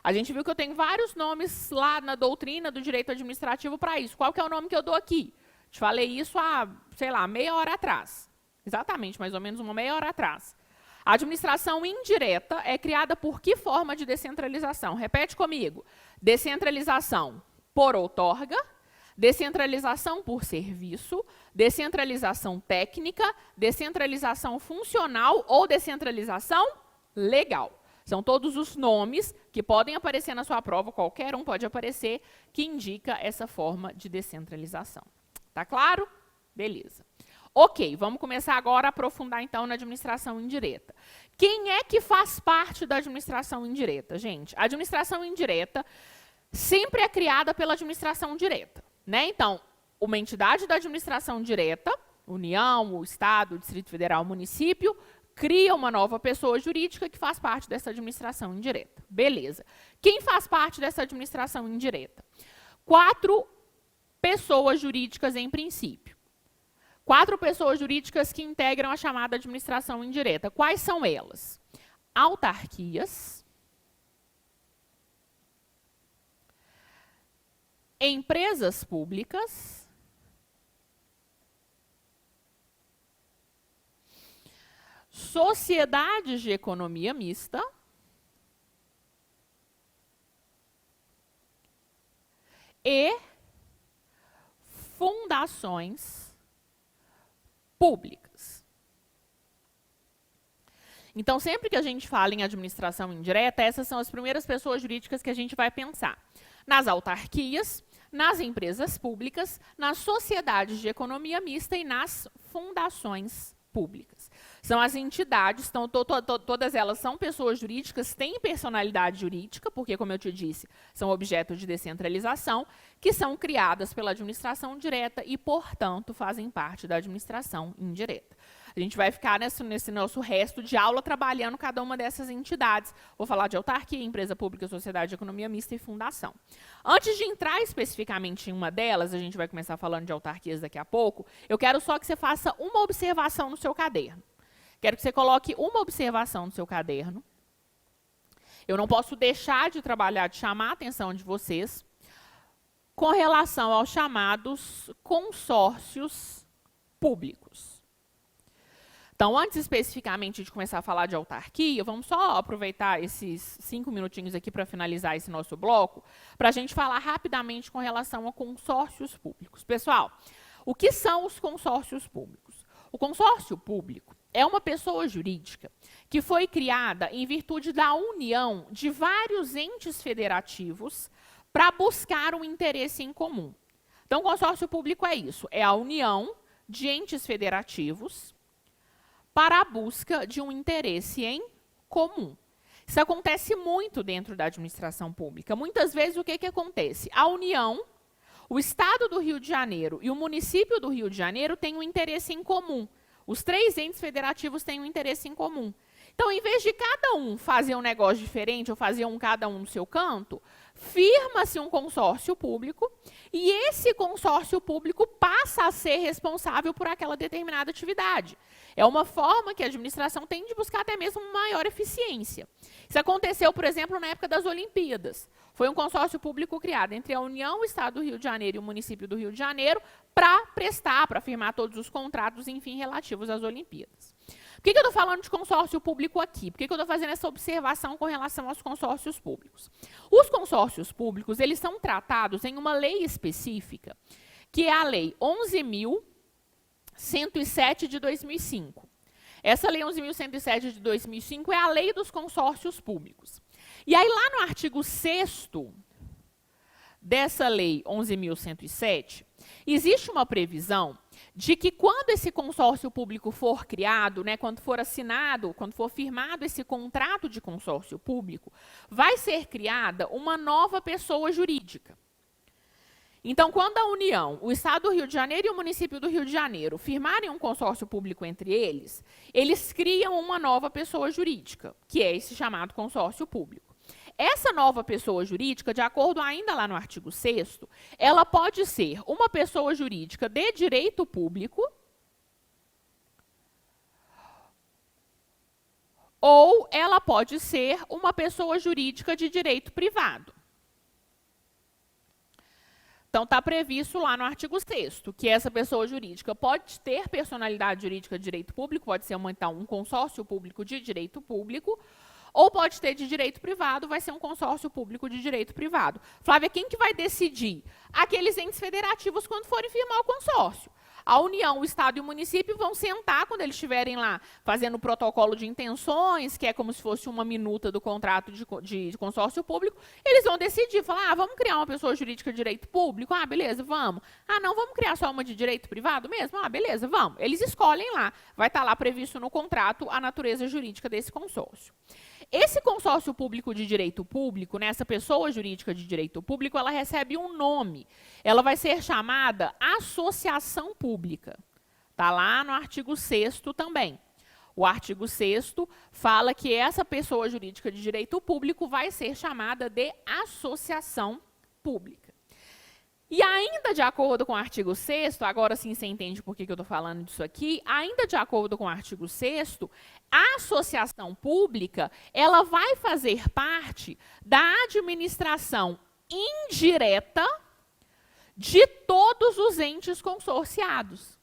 A gente viu que eu tenho vários nomes lá na doutrina do direito administrativo para isso. Qual que é o nome que eu dou aqui? Te falei isso há, sei lá, meia hora atrás. Exatamente, mais ou menos uma meia hora atrás. A administração indireta é criada por que forma de descentralização? Repete comigo. Descentralização por outorga, descentralização por serviço, descentralização técnica, descentralização funcional ou descentralização legal. São todos os nomes que podem aparecer na sua prova, qualquer um pode aparecer, que indica essa forma de descentralização. Tá claro? Beleza. Ok, vamos começar agora a aprofundar então na administração indireta. Quem é que faz parte da administração indireta, gente? A administração indireta sempre é criada pela administração direta, né? Então, uma entidade da administração direta, União, o Estado, o Distrito Federal, o município, cria uma nova pessoa jurídica que faz parte dessa administração indireta. Beleza. Quem faz parte dessa administração indireta? 4 pessoas jurídicas em princípio. 4 pessoas jurídicas que integram a chamada administração indireta. Quais são elas? Autarquias, empresas públicas, sociedades de economia mista e fundações públicas. Então, sempre que a gente fala em administração indireta, essas são as primeiras pessoas jurídicas que a gente vai pensar. Nas autarquias, nas empresas públicas, nas sociedades de economia mista e nas fundações públicas. São as entidades, então, todas elas são pessoas jurídicas, têm personalidade jurídica, porque, como eu te disse, são objetos de descentralização, que são criadas pela administração direta e, portanto, fazem parte da administração indireta. A gente vai ficar nesse nosso resto de aula trabalhando cada uma dessas entidades. Vou falar de autarquia, empresa pública, sociedade de economia mista e fundação. Antes de entrar especificamente em uma delas, a gente vai começar falando de autarquias daqui a pouco, eu quero só que você faça uma observação no seu caderno. Quero que você coloque uma observação no seu caderno. Eu não posso deixar de trabalhar, de chamar a atenção de vocês com relação aos chamados consórcios públicos. Então, antes especificamente de começar a falar de autarquia, vamos só aproveitar esses 5 minutinhos aqui para finalizar esse nosso bloco, para a gente falar rapidamente com relação a consórcios públicos. Pessoal, o que são os consórcios públicos? O consórcio público é uma pessoa jurídica que foi criada em virtude da união de vários entes federativos para buscar um interesse em comum. Então, o consórcio público é isso, é a união de entes federativos para a busca de um interesse em comum. Isso acontece muito dentro da administração pública. Muitas vezes, o que acontece? A União, o Estado do Rio de Janeiro e o município do Rio de Janeiro têm um interesse em comum. Os 3 entes federativos têm um interesse em comum. Então, em vez de cada um fazer um negócio diferente ou fazer cada um no seu canto, firma-se um consórcio público e esse consórcio público passa a ser responsável por aquela determinada atividade. É uma forma que a administração tem de buscar até mesmo maior eficiência. Isso aconteceu, por exemplo, na época das Olimpíadas. Foi um consórcio público criado entre a União, o Estado do Rio de Janeiro e o município do Rio de Janeiro para prestar, para firmar todos os contratos, enfim, relativos às Olimpíadas. Por que eu estou falando de consórcio público aqui? Por que eu estou fazendo essa observação com relação aos consórcios públicos? Os consórcios públicos, eles são tratados em uma lei específica, que é a Lei 11.107 de 2005. Essa Lei 11.107 de 2005 é a lei dos consórcios públicos. E aí, lá no artigo 6º dessa Lei 11.107, existe uma previsão de que quando esse consórcio público for criado, né, quando for assinado, quando for firmado esse contrato de consórcio público, vai ser criada uma nova pessoa jurídica. Então, quando a União, o Estado do Rio de Janeiro e o município do Rio de Janeiro firmarem um consórcio público entre eles, eles criam uma nova pessoa jurídica, que é esse chamado consórcio público. Essa nova pessoa jurídica, de acordo ainda lá no artigo 6º, ela pode ser uma pessoa jurídica de direito público, ou ela pode ser uma pessoa jurídica de direito privado. Então, está previsto lá no artigo 6º, que essa pessoa jurídica pode ter personalidade jurídica de direito público, pode ser então, um consórcio público de direito público, ou pode ter de direito privado, vai ser um consórcio público de direito privado. Flávia, quem que vai decidir? Aqueles entes federativos quando forem firmar o consórcio. A União, o Estado e o município vão sentar, quando eles estiverem lá fazendo o protocolo de intenções, que é como se fosse uma minuta do contrato de consórcio público, eles vão decidir, falar, vamos criar uma pessoa jurídica de direito público? Ah, beleza, vamos. Ah, não, vamos criar só uma de direito privado mesmo? Ah, beleza, vamos. Eles escolhem lá, vai estar lá previsto no contrato a natureza jurídica desse consórcio. Esse consórcio público de direito público, né, essa pessoa jurídica de direito público, ela recebe um nome. Ela vai ser chamada associação pública. Está lá no artigo 6º também. O artigo 6º fala que essa pessoa jurídica de direito público vai ser chamada de associação pública. E ainda de acordo com o artigo 6º, agora sim você entende por que eu estou falando disso aqui, ainda de acordo com o artigo 6º, a associação pública, ela vai fazer parte da administração indireta de todos os entes consorciados.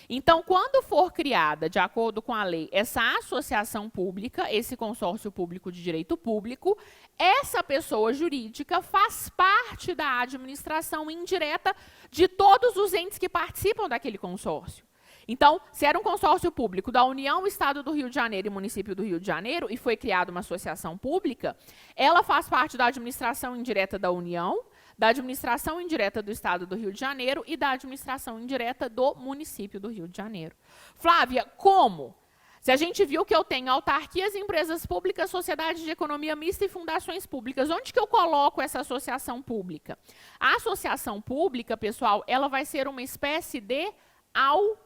Então, quando for criada, de acordo com a lei, essa associação pública, esse consórcio público de direito público, essa pessoa jurídica faz parte da administração indireta de todos os entes que participam daquele consórcio. Então, se era um consórcio público da União, Estado do Rio de Janeiro e Município do Rio de Janeiro, e foi criada uma associação pública, ela faz parte da administração indireta da União, da administração indireta do Estado do Rio de Janeiro e da administração indireta do município do Rio de Janeiro. Flávia, como? Se a gente viu que eu tenho autarquias, empresas públicas, sociedades de economia mista e fundações públicas, onde que eu coloco essa associação pública? A associação pública, pessoal, ela vai ser uma espécie de autarquia.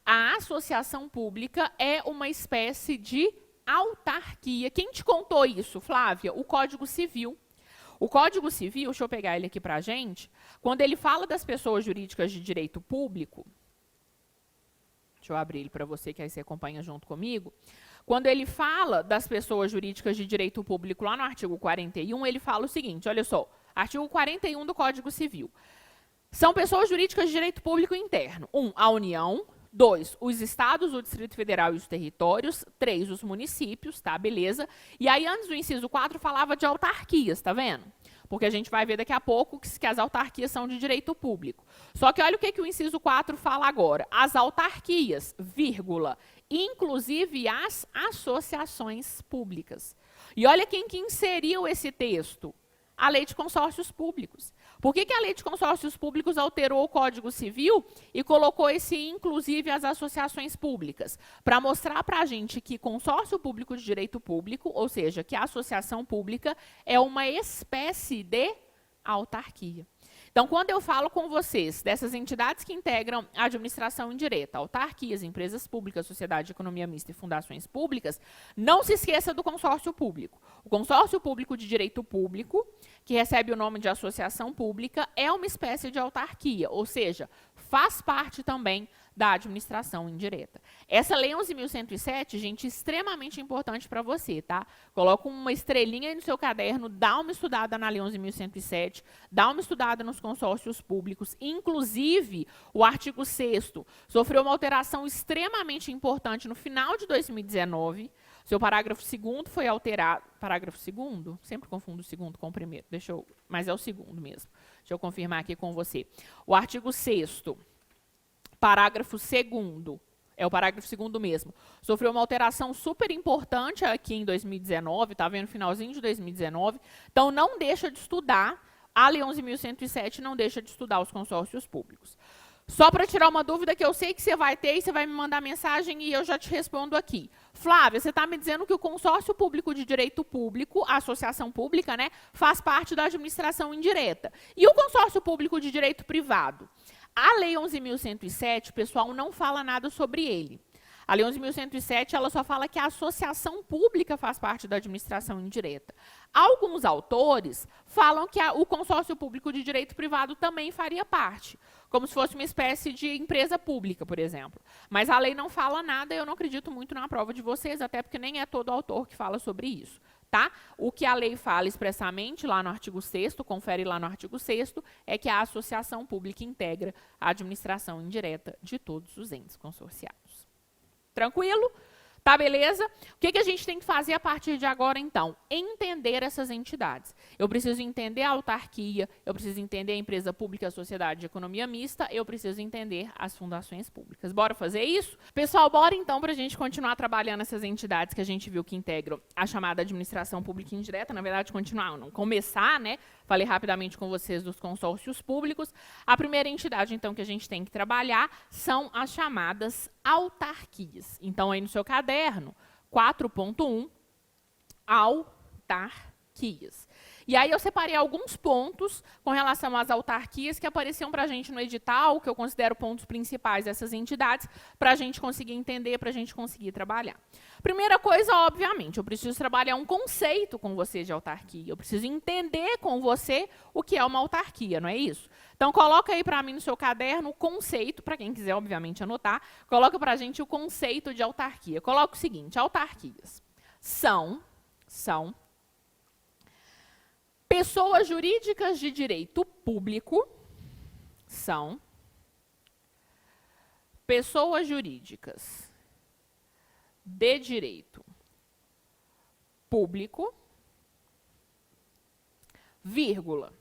A associação pública é uma espécie de autarquia. Quem te contou isso, Flávia? O Código Civil. O Código Civil, deixa eu pegar ele aqui para a gente, quando ele fala das pessoas jurídicas de direito público, deixa eu abrir ele para você, que aí você acompanha junto comigo. Quando ele fala das pessoas jurídicas de direito público, lá no artigo 41, ele fala o seguinte, olha só, artigo 41 do Código Civil. São pessoas jurídicas de direito público interno. 1, a União. 2, os estados, o Distrito Federal e os territórios. 3, os municípios, tá? Beleza? E aí, antes do inciso 4, falava de autarquias, tá vendo? Porque a gente vai ver daqui a pouco que as autarquias são de direito público. Só que olha o que o inciso 4 fala agora. As autarquias, vírgula, inclusive as associações públicas. E olha quem que inseriu esse texto. A Lei de Consórcios Públicos. Por que a Lei de Consórcios Públicos alterou o Código Civil e colocou esse inclusive as associações públicas? Para mostrar para a gente que consórcio público de direito público, ou seja, que a associação pública é uma espécie de autarquia. Então, quando eu falo com vocês dessas entidades que integram a administração indireta, autarquias, empresas públicas, sociedade de economia mista e fundações públicas, não se esqueça do consórcio público. O consórcio público de direito público, que recebe o nome de associação pública, é uma espécie de autarquia, ou seja, faz parte também da administração indireta. Essa Lei 11.107, gente, extremamente importante para você, tá? Coloca uma estrelinha aí no seu caderno, dá uma estudada na Lei 11.107, dá uma estudada nos consórcios públicos, inclusive o artigo 6º sofreu uma alteração extremamente importante no final de 2019, seu parágrafo 2º foi alterado, parágrafo 2º? Sempre confundo o 2º com o primeiro, mas é o 2º mesmo, deixa eu confirmar aqui com você. O artigo 6º, parágrafo 2º, é o parágrafo 2º mesmo, sofreu uma alteração super importante aqui em 2019, tá vendo? Finalzinho de 2019. Então, não deixa de estudar, a Lei 11.107 não deixa de estudar os consórcios públicos. Só para tirar uma dúvida que eu sei que você vai ter e você vai me mandar mensagem e eu já te respondo aqui. Flávia, você está me dizendo que o consórcio público de direito público, a associação pública, né, faz parte da administração indireta. E o consórcio público de direito privado? A Lei 11.107, pessoal, não fala nada sobre ele. A Lei 11.107, ela só fala que a associação pública faz parte da administração indireta. Alguns autores falam que o consórcio público de direito privado também faria parte, como se fosse uma espécie de empresa pública, por exemplo. Mas a lei não fala nada, eu não acredito muito na prova de vocês, até porque nem é todo autor que fala sobre isso. Tá? O que a lei fala expressamente lá no artigo 6º, confere lá no artigo 6º, é que a associação pública integra a administração indireta de todos os entes consorciados. Tranquilo? Tá, beleza? O que a gente tem que fazer a partir de agora, então? Entender essas entidades. Eu preciso entender a autarquia, eu preciso entender a empresa pública e a sociedade de economia mista, eu preciso entender as fundações públicas. Bora fazer isso? Pessoal, bora então para a gente continuar trabalhando essas entidades que a gente viu que integram a chamada administração pública indireta, na verdade, continuar, não começar, né? Falei rapidamente com vocês dos consórcios públicos. A primeira entidade, então, que a gente tem que trabalhar são as chamadas autarquias. Então, aí no seu caderno, 4.1, autarquias. E aí eu separei alguns pontos com relação às autarquias que apareciam para a gente no edital, que eu considero pontos principais dessas entidades, para a gente conseguir entender, para a gente conseguir trabalhar. Primeira coisa, obviamente, eu preciso trabalhar um conceito com você de autarquia. Eu preciso entender com você o que é uma autarquia, não é isso? Então, coloca aí para mim no seu caderno o conceito, para quem quiser, obviamente, anotar, coloca para a gente o conceito de autarquia. Coloca o seguinte, autarquias são pessoas jurídicas de direito público, são pessoas jurídicas de direito público, vírgula,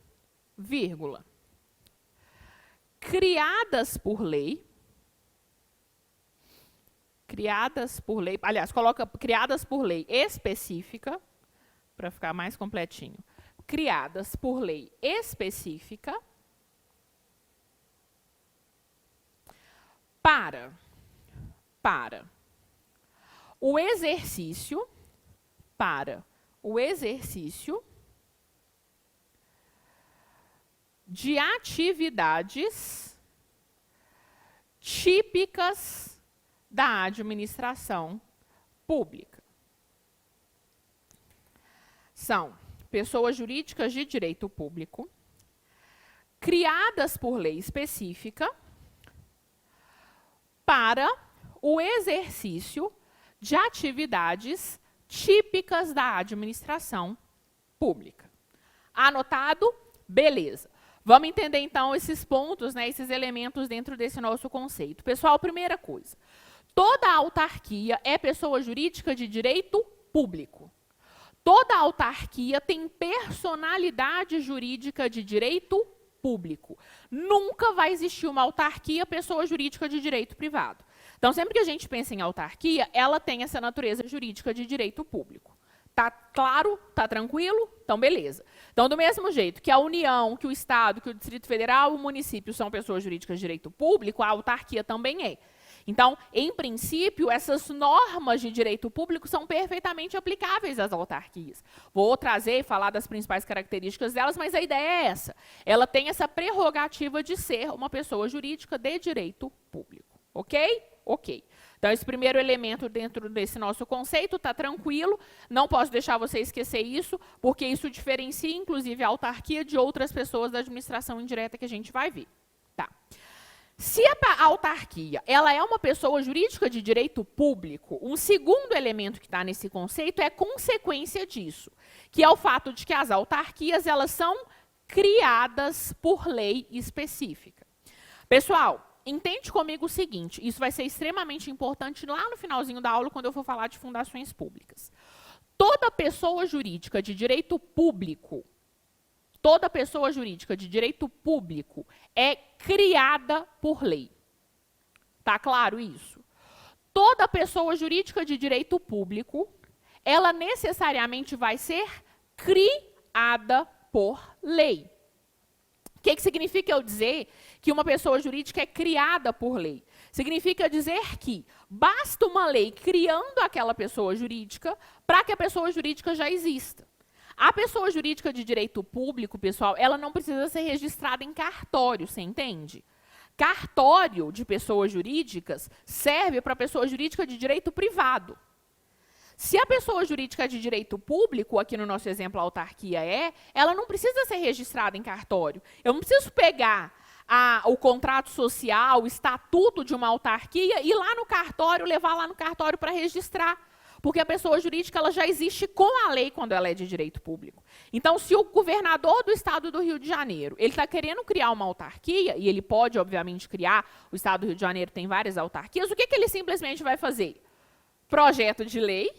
criadas por lei, aliás, coloca criadas por lei específica, para ficar mais completinho. Criadas por lei específica para o exercício de atividades típicas da administração pública. São pessoas jurídicas de direito público, criadas por lei específica para o exercício de atividades típicas da administração pública. Anotado? Beleza. Vamos entender, então, esses pontos, né, esses elementos dentro desse nosso conceito. Pessoal, primeira coisa, toda autarquia é pessoa jurídica de direito público. Toda autarquia tem personalidade jurídica de direito público. Nunca vai existir uma autarquia, pessoa jurídica de direito privado. Então, sempre que a gente pensa em autarquia, ela tem essa natureza jurídica de direito público. Tá claro? Tá tranquilo? Então, beleza. Então, do mesmo jeito que a União, que o Estado, que o Distrito Federal, o município são pessoas jurídicas de direito público, a autarquia também é. Então, em princípio, essas normas de direito público são perfeitamente aplicáveis às autarquias. Vou trazer e falar das principais características delas, mas a ideia é essa. Ela tem essa prerrogativa de ser uma pessoa jurídica de direito público. Ok? Ok. Então, esse primeiro elemento dentro desse nosso conceito está tranquilo. Não posso deixar você esquecer isso, porque isso diferencia, inclusive, a autarquia de outras pessoas da administração indireta que a gente vai ver. Tá. Se a autarquia ela é uma pessoa jurídica de direito público, um segundo elemento que está nesse conceito é consequência disso, que é o fato de que as autarquias elas são criadas por lei específica. Pessoal, entende comigo o seguinte, isso vai ser extremamente importante lá no finalzinho da aula, quando eu for falar de fundações públicas. Toda pessoa jurídica de direito público, é criada por lei. Tá claro isso? Toda pessoa jurídica de direito público, ela necessariamente vai ser criada por lei. O que significa eu dizer que uma pessoa jurídica é criada por lei? Significa dizer que basta uma lei criando aquela pessoa jurídica para que a pessoa jurídica já exista. A pessoa jurídica de direito público, pessoal, ela não precisa ser registrada em cartório, você entende? Cartório de pessoas jurídicas serve para pessoa jurídica de direito privado. Se a pessoa jurídica de direito público, aqui no nosso exemplo a autarquia ela não precisa ser registrada em cartório. Eu não preciso pegar o contrato social, o estatuto de uma autarquia e ir lá no cartório, levar lá no cartório para registrar. Porque a pessoa jurídica ela já existe com a lei quando ela é de direito público. Então, se o governador do estado do Rio de Janeiro ele está querendo criar uma autarquia, e ele pode, obviamente, criar, o estado do Rio de Janeiro tem várias autarquias, o que ele simplesmente vai fazer? Projeto de lei,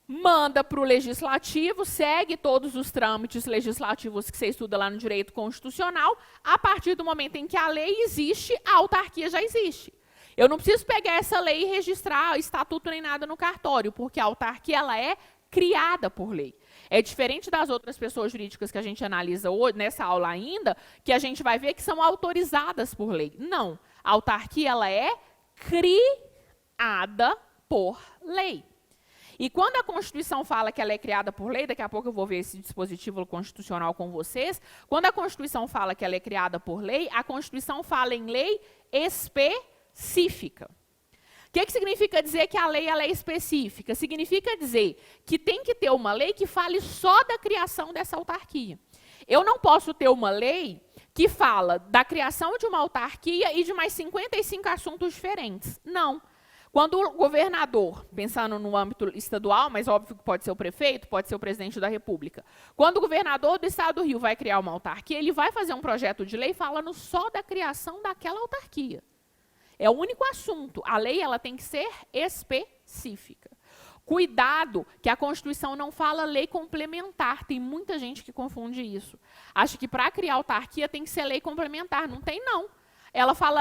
manda para o legislativo, segue todos os trâmites legislativos que você estuda lá no direito constitucional, a partir do momento em que a lei existe, a autarquia já existe. Eu não preciso pegar essa lei e registrar estatuto nem nada no cartório, porque a autarquia ela é criada por lei. É diferente das outras pessoas jurídicas que a gente analisa hoje, nessa aula ainda, que a gente vai ver que são autorizadas por lei. Não, a autarquia ela é criada por lei. E quando a Constituição fala que ela é criada por lei, daqui a pouco eu vou ver esse dispositivo constitucional com vocês, quando a Constituição fala que ela é criada por lei, a Constituição fala em lei específica. O que significa dizer que a lei ela é específica? Significa dizer que tem que ter uma lei que fale só da criação dessa autarquia. Eu não posso ter uma lei que fala da criação de uma autarquia e de mais 55 assuntos diferentes. Não. Quando o governador, pensando no âmbito estadual, mas óbvio que pode ser o prefeito, pode ser o presidente da República, quando o governador do estado do Rio vai criar uma autarquia, ele vai fazer um projeto de lei falando só da criação daquela autarquia. É o único assunto. A lei ela tem que ser específica. Cuidado que a Constituição não fala lei complementar. Tem muita gente que confunde isso. Acha que para criar autarquia tem que ser lei complementar. Não tem, não.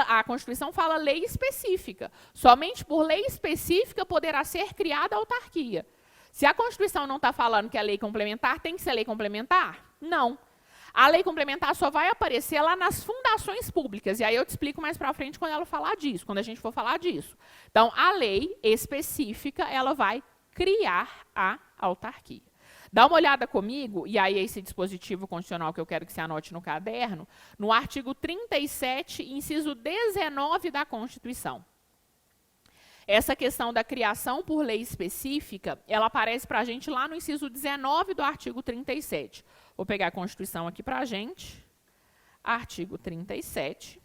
A Constituição fala lei específica. Somente por lei específica poderá ser criada a autarquia. Se a Constituição não está falando que é lei complementar, tem que ser lei complementar? Não. A lei complementar só vai aparecer lá nas fundações públicas. E aí eu te explico mais para frente quando ela falar disso, quando a gente for falar disso. Então, a lei específica, ela vai criar a autarquia. Dá uma olhada comigo, e aí esse dispositivo constitucional que eu quero que você anote no caderno, no artigo 37, inciso 19 da Constituição. Essa questão da criação por lei específica, ela aparece para a gente lá no inciso 19 do artigo 37. Vou pegar a Constituição aqui para a gente. Artigo 37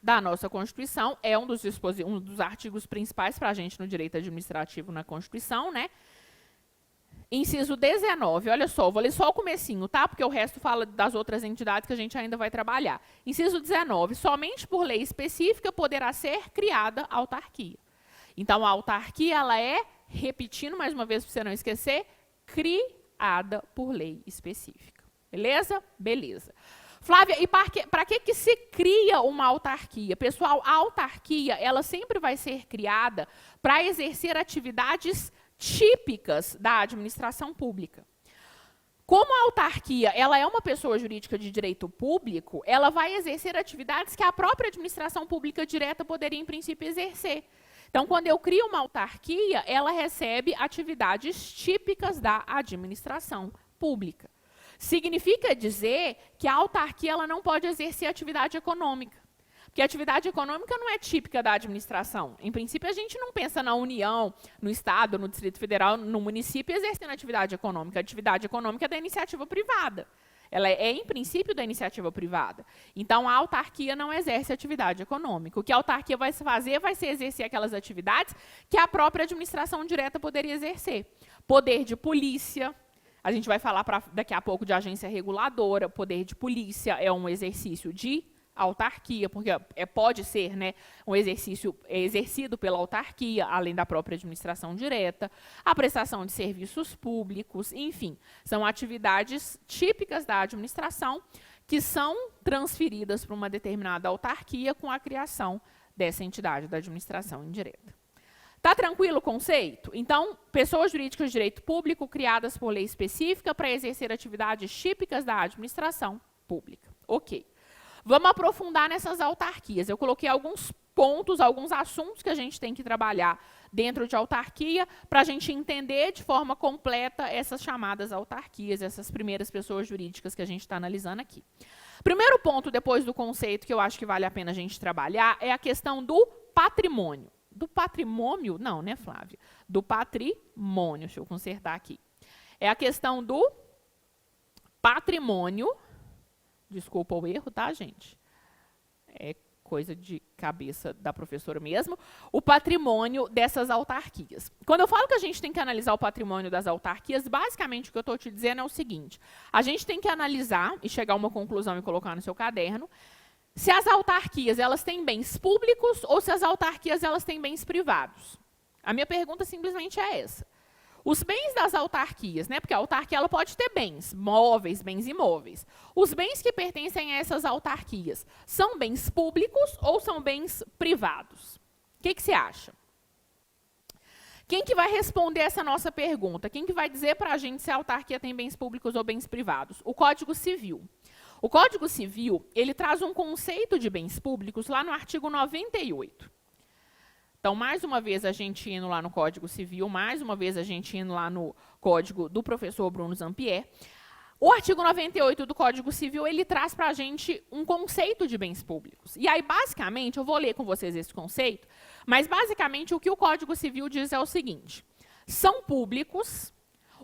da nossa Constituição. É um dos artigos principais para a gente no direito administrativo na Constituição, né? Inciso 19, olha só, vou ler só o comecinho, tá? Porque o resto fala das outras entidades que a gente ainda vai trabalhar. Inciso 19, somente por lei específica poderá ser criada a autarquia. Então, a autarquia, ela é, repetindo mais uma vez para você não esquecer, criada por lei específica. Beleza? Beleza. Flávia, e para que se cria uma autarquia? Pessoal, a autarquia, ela sempre vai ser criada para exercer atividades típicas da administração pública. Como a autarquia ela é uma pessoa jurídica de direito público, ela vai exercer atividades que a própria administração pública direta poderia, em princípio, exercer. Então, quando eu crio uma autarquia, ela recebe atividades típicas da administração pública. Significa dizer que a autarquia ela não pode exercer atividade econômica. Porque a atividade econômica não é típica da administração. Em princípio, a gente não pensa na União, no Estado, no Distrito Federal, no município, exercendo atividade econômica. A atividade econômica é da iniciativa privada. Ela é, em princípio, da iniciativa privada. Então, a autarquia não exerce atividade econômica. O que a autarquia vai fazer vai ser exercer aquelas atividades que a própria administração direta poderia exercer. Poder de polícia. A gente vai falar daqui a pouco de agência reguladora. Poder de polícia é um exercício de autarquia, porque pode ser, né, um exercício exercido pela autarquia, além da própria administração direta, a prestação de serviços públicos, enfim, são atividades típicas da administração que são transferidas para uma determinada autarquia com a criação dessa entidade da administração indireta. Tá tranquilo o conceito? Então, pessoas jurídicas de direito público criadas por lei específica para exercer atividades típicas da administração pública. Ok. Vamos aprofundar nessas autarquias. Eu coloquei alguns pontos, alguns assuntos que a gente tem que trabalhar dentro de autarquia para a gente entender de forma completa essas chamadas autarquias, essas primeiras pessoas jurídicas que a gente está analisando aqui. Primeiro ponto, depois do conceito, que eu acho que vale a pena a gente trabalhar, é a questão do patrimônio. Do patrimônio? Não, né, Flávia? Do patrimônio. Deixa eu consertar aqui. É a questão do patrimônio. Desculpa o erro, tá, gente? É coisa de cabeça da professora mesmo. O patrimônio dessas autarquias. Quando eu falo que a gente tem que analisar o patrimônio das autarquias, basicamente o que eu estou te dizendo é o seguinte. A gente tem que analisar e chegar a uma conclusão e colocar no seu caderno se as autarquias elas têm bens públicos ou se as autarquias elas têm bens privados. A minha pergunta simplesmente é essa. Os bens das autarquias, né? Porque a autarquia ela pode ter bens móveis, bens imóveis. Os bens que pertencem a essas autarquias são bens públicos ou são bens privados? O que você acha? Quem que vai responder essa nossa pergunta? Quem que vai dizer para a gente se a autarquia tem bens públicos ou bens privados? O Código Civil. O Código Civil, ele traz um conceito de bens públicos lá no artigo 98. Então, mais uma vez, a gente indo lá no Código Civil, mais uma vez, a gente indo lá no código do professor Bruno Zampier. O artigo 98 do Código Civil, ele traz para a gente um conceito de bens públicos. E aí, basicamente, eu vou ler com vocês esse conceito, mas, basicamente, o que o Código Civil diz é o seguinte. São públicos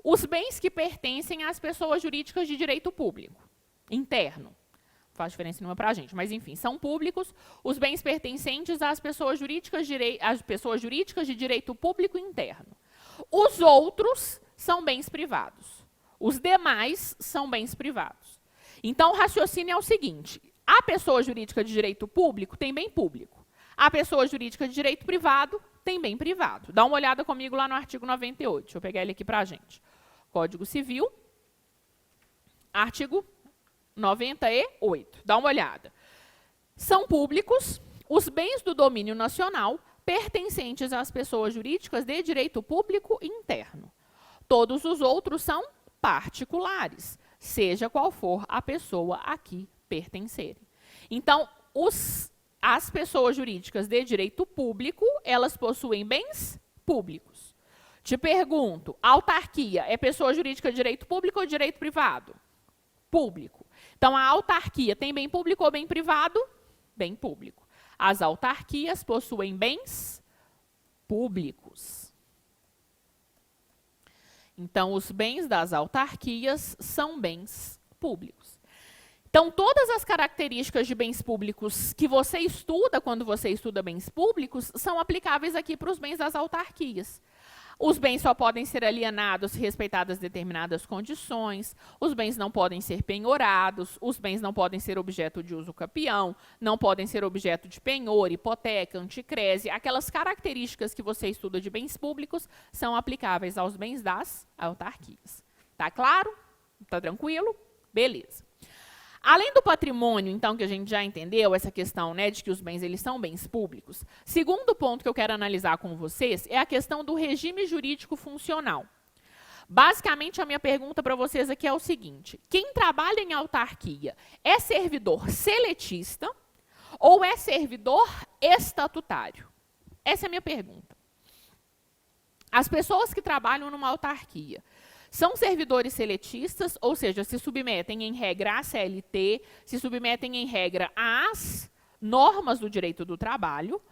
os bens que pertencem às pessoas jurídicas de direito público, interno. Não faz diferença nenhuma para a gente, mas enfim, são públicos os bens pertencentes às pessoas jurídicas de direito público interno. Os outros são bens privados. Os demais são bens privados. Então, o raciocínio é o seguinte, a pessoa jurídica de direito público tem bem público. A pessoa jurídica de direito privado tem bem privado. Dá uma olhada comigo lá no artigo 98. Deixa eu pegar ele aqui para a gente. Código Civil, artigo 98. Dá uma olhada. São públicos os bens do domínio nacional pertencentes às pessoas jurídicas de direito público interno. Todos os outros são particulares, seja qual for a pessoa a que pertencerem. Então, as pessoas jurídicas de direito público, elas possuem bens públicos. Te pergunto, autarquia é pessoa jurídica de direito público ou de direito privado? Público. Então, a autarquia tem bem público ou bem privado? Bem público. As autarquias possuem bens públicos. Então, os bens das autarquias são bens públicos. Então, todas as características de bens públicos que você estuda quando você estuda bens públicos são aplicáveis aqui para os bens das autarquias. Os bens só podem ser alienados se respeitadas determinadas condições, os bens não podem ser penhorados, os bens não podem ser objeto de uso capião, não podem ser objeto de penhor, hipoteca, anticrese. Aquelas características que você estuda de bens públicos são aplicáveis aos bens das autarquias. Tá claro? Tá tranquilo? Beleza. Além do patrimônio, então, que a gente já entendeu, essa questão, né, de que os bens eles são bens públicos, segundo ponto que eu quero analisar com vocês é a questão do regime jurídico funcional. Basicamente, a minha pergunta para vocês aqui é o seguinte, quem trabalha em autarquia é servidor seletista ou é servidor estatutário? Essa é a minha pergunta. As pessoas que trabalham numa autarquia, são servidores seletistas, ou seja, se submetem em regra à CLT, se submetem em regra às normas do direito do trabalho,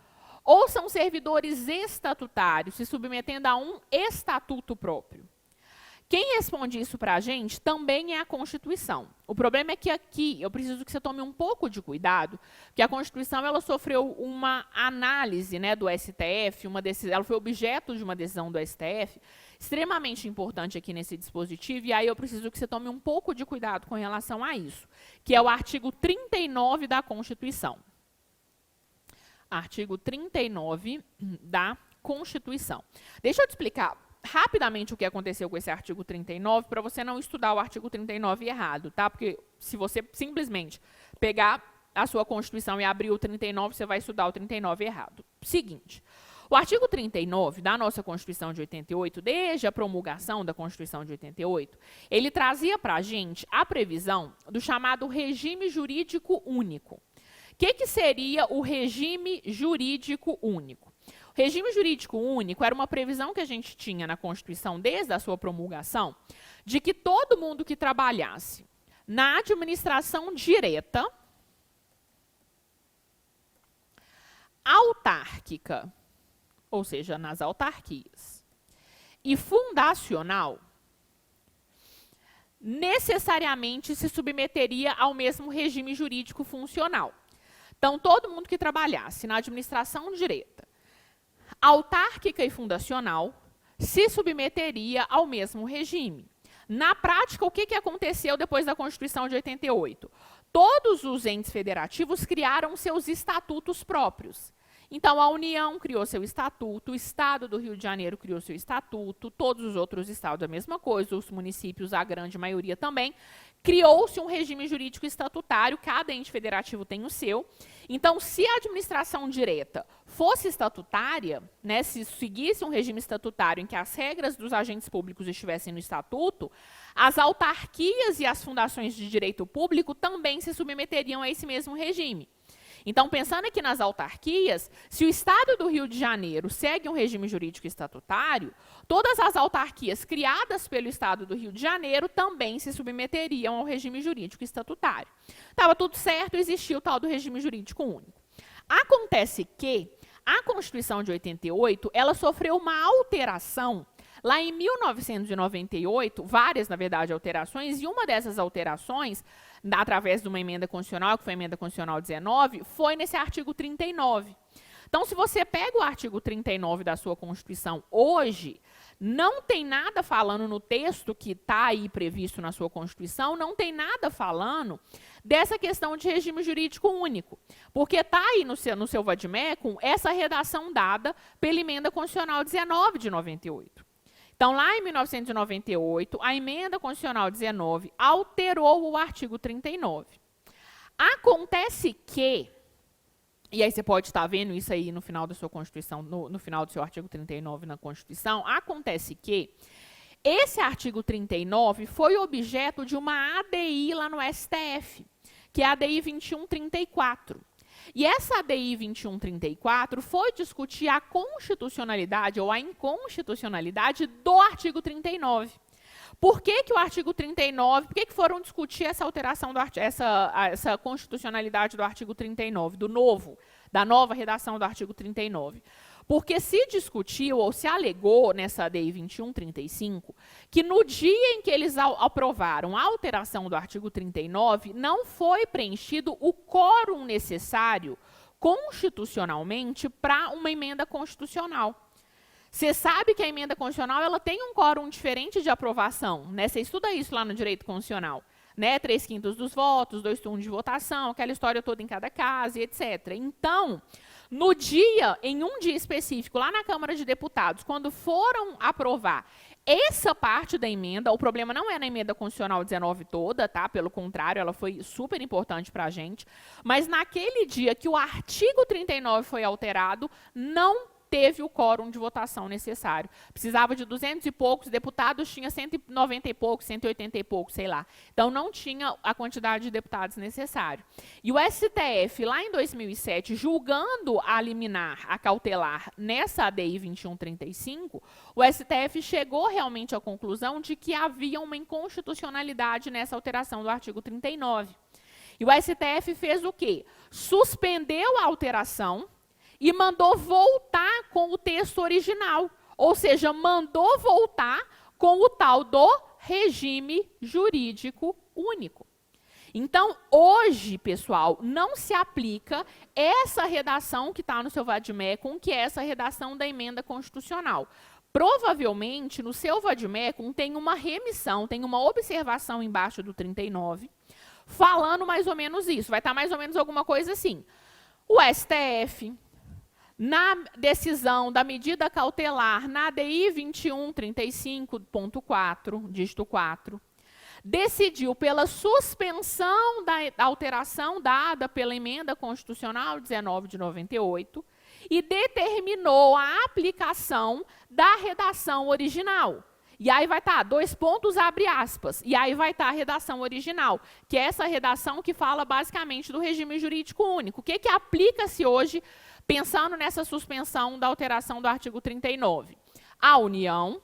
ou são servidores estatutários, se submetendo a um estatuto próprio. Quem responde isso para a gente também é a Constituição. O problema é que aqui eu preciso que você tome um pouco de cuidado, porque a Constituição ela sofreu uma análise, né, do STF, ela foi objeto de uma decisão do STF, extremamente importante aqui nesse dispositivo, e aí eu preciso que você tome um pouco de cuidado com relação a isso, que é o artigo 39 da Constituição. Artigo 39 da Constituição. Deixa eu te explicar rapidamente o que aconteceu com esse artigo 39, para você não estudar o artigo 39 errado, tá? Porque se você simplesmente pegar a sua Constituição e abrir o 39, você vai estudar o 39 errado. Seguinte, o artigo 39 da nossa Constituição de 88, desde a promulgação da Constituição de 88, ele trazia para a gente a previsão do chamado regime jurídico único. O que seria o regime jurídico único? O regime jurídico único era uma previsão que a gente tinha na Constituição desde a sua promulgação, de que todo mundo que trabalhasse na administração direta, autárquica, ou seja, nas autarquias, e fundacional, necessariamente se submeteria ao mesmo regime jurídico funcional. Então, todo mundo que trabalhasse na administração direta, autárquica e fundacional, se submeteria ao mesmo regime. Na prática, o que aconteceu depois da Constituição de 88? Todos os entes federativos criaram seus estatutos próprios. Então, a União criou seu estatuto, o Estado do Rio de Janeiro criou seu estatuto, todos os outros estados a mesma coisa, os municípios, a grande maioria também. Criou-se um regime jurídico estatutário, cada ente federativo tem o seu. Então, se a administração direta fosse estatutária, né, se seguisse um regime estatutário em que as regras dos agentes públicos estivessem no estatuto, as autarquias e as fundações de direito público também se submeteriam a esse mesmo regime. Então, pensando aqui nas autarquias, se o Estado do Rio de Janeiro segue um regime jurídico estatutário, todas as autarquias criadas pelo Estado do Rio de Janeiro também se submeteriam ao regime jurídico estatutário. Estava tudo certo, existia o tal do regime jurídico único. Acontece que a Constituição de 88, ela sofreu uma alteração lá em 1998, várias, na verdade, alterações, e uma dessas alterações, através de uma emenda constitucional, que foi a emenda constitucional 19, foi nesse artigo 39. Então, se você pega o artigo 39 da sua Constituição hoje, não tem nada falando no texto que está aí previsto na sua Constituição, não tem nada falando dessa questão de regime jurídico único. Porque está aí no seu vade-mecum essa redação dada pela emenda constitucional 19 de 98. Então, lá em 1998, a emenda constitucional 19 alterou o artigo 39. Acontece que, e aí você pode estar vendo isso aí no final da sua Constituição, no final do seu artigo 39 na Constituição, acontece que esse artigo 39 foi objeto de uma ADI lá no STF, que é a ADI 2134. E essa ADI 2134 foi discutir a constitucionalidade ou a inconstitucionalidade do artigo 39. Por que o artigo 39, por que foram discutir essa alteração, essa constitucionalidade do artigo 39, da nova redação do artigo 39? Porque se discutiu ou se alegou nessa ADI 2135 que no dia em que eles aprovaram a alteração do artigo 39, não foi preenchido o quórum necessário constitucionalmente para uma emenda constitucional. Você sabe que a emenda constitucional ela tem um quórum diferente de aprovação, né? Você estuda isso lá no direito constitucional, né? 3/5 dos votos, 2 turnos de votação, aquela história toda em cada caso, etc. Então, em um dia específico, lá na Câmara de Deputados, quando foram aprovar essa parte da emenda, o problema não é na emenda constitucional 19 toda, tá? Pelo contrário, ela foi super importante para a gente, mas naquele dia que o artigo 39 foi alterado, não teve o quórum de votação necessário. Precisava de 200 e poucos, deputados tinha 190 e poucos, 180 e poucos, sei lá. Então, não tinha a quantidade de deputados necessário. E o STF, lá em 2007, julgando a liminar, a cautelar, nessa ADI 2135, o STF chegou realmente à conclusão de que havia uma inconstitucionalidade nessa alteração do artigo 39. E o STF fez o quê? Suspendeu a alteração e mandou voltar com o texto original, ou seja, mandou voltar com o tal do regime jurídico único. Então, hoje, pessoal, não se aplica essa redação que está no seu vade-mecum, que é essa redação da emenda constitucional. Provavelmente, no seu vade-mecum tem uma remissão, tem uma observação embaixo do 39, falando mais ou menos isso. Vai estar mais ou menos alguma coisa assim. O STF, na decisão da medida cautelar, na ADI 2135.4, dígito 4, decidiu pela suspensão da alteração dada pela emenda constitucional 19 de 98 e determinou a aplicação da redação original. E aí vai estar, 2 pontos, abre aspas, e aí vai estar a redação original, que é essa redação que fala basicamente do regime jurídico único. O que aplica-se hoje, pensando nessa suspensão da alteração do artigo 39? A União,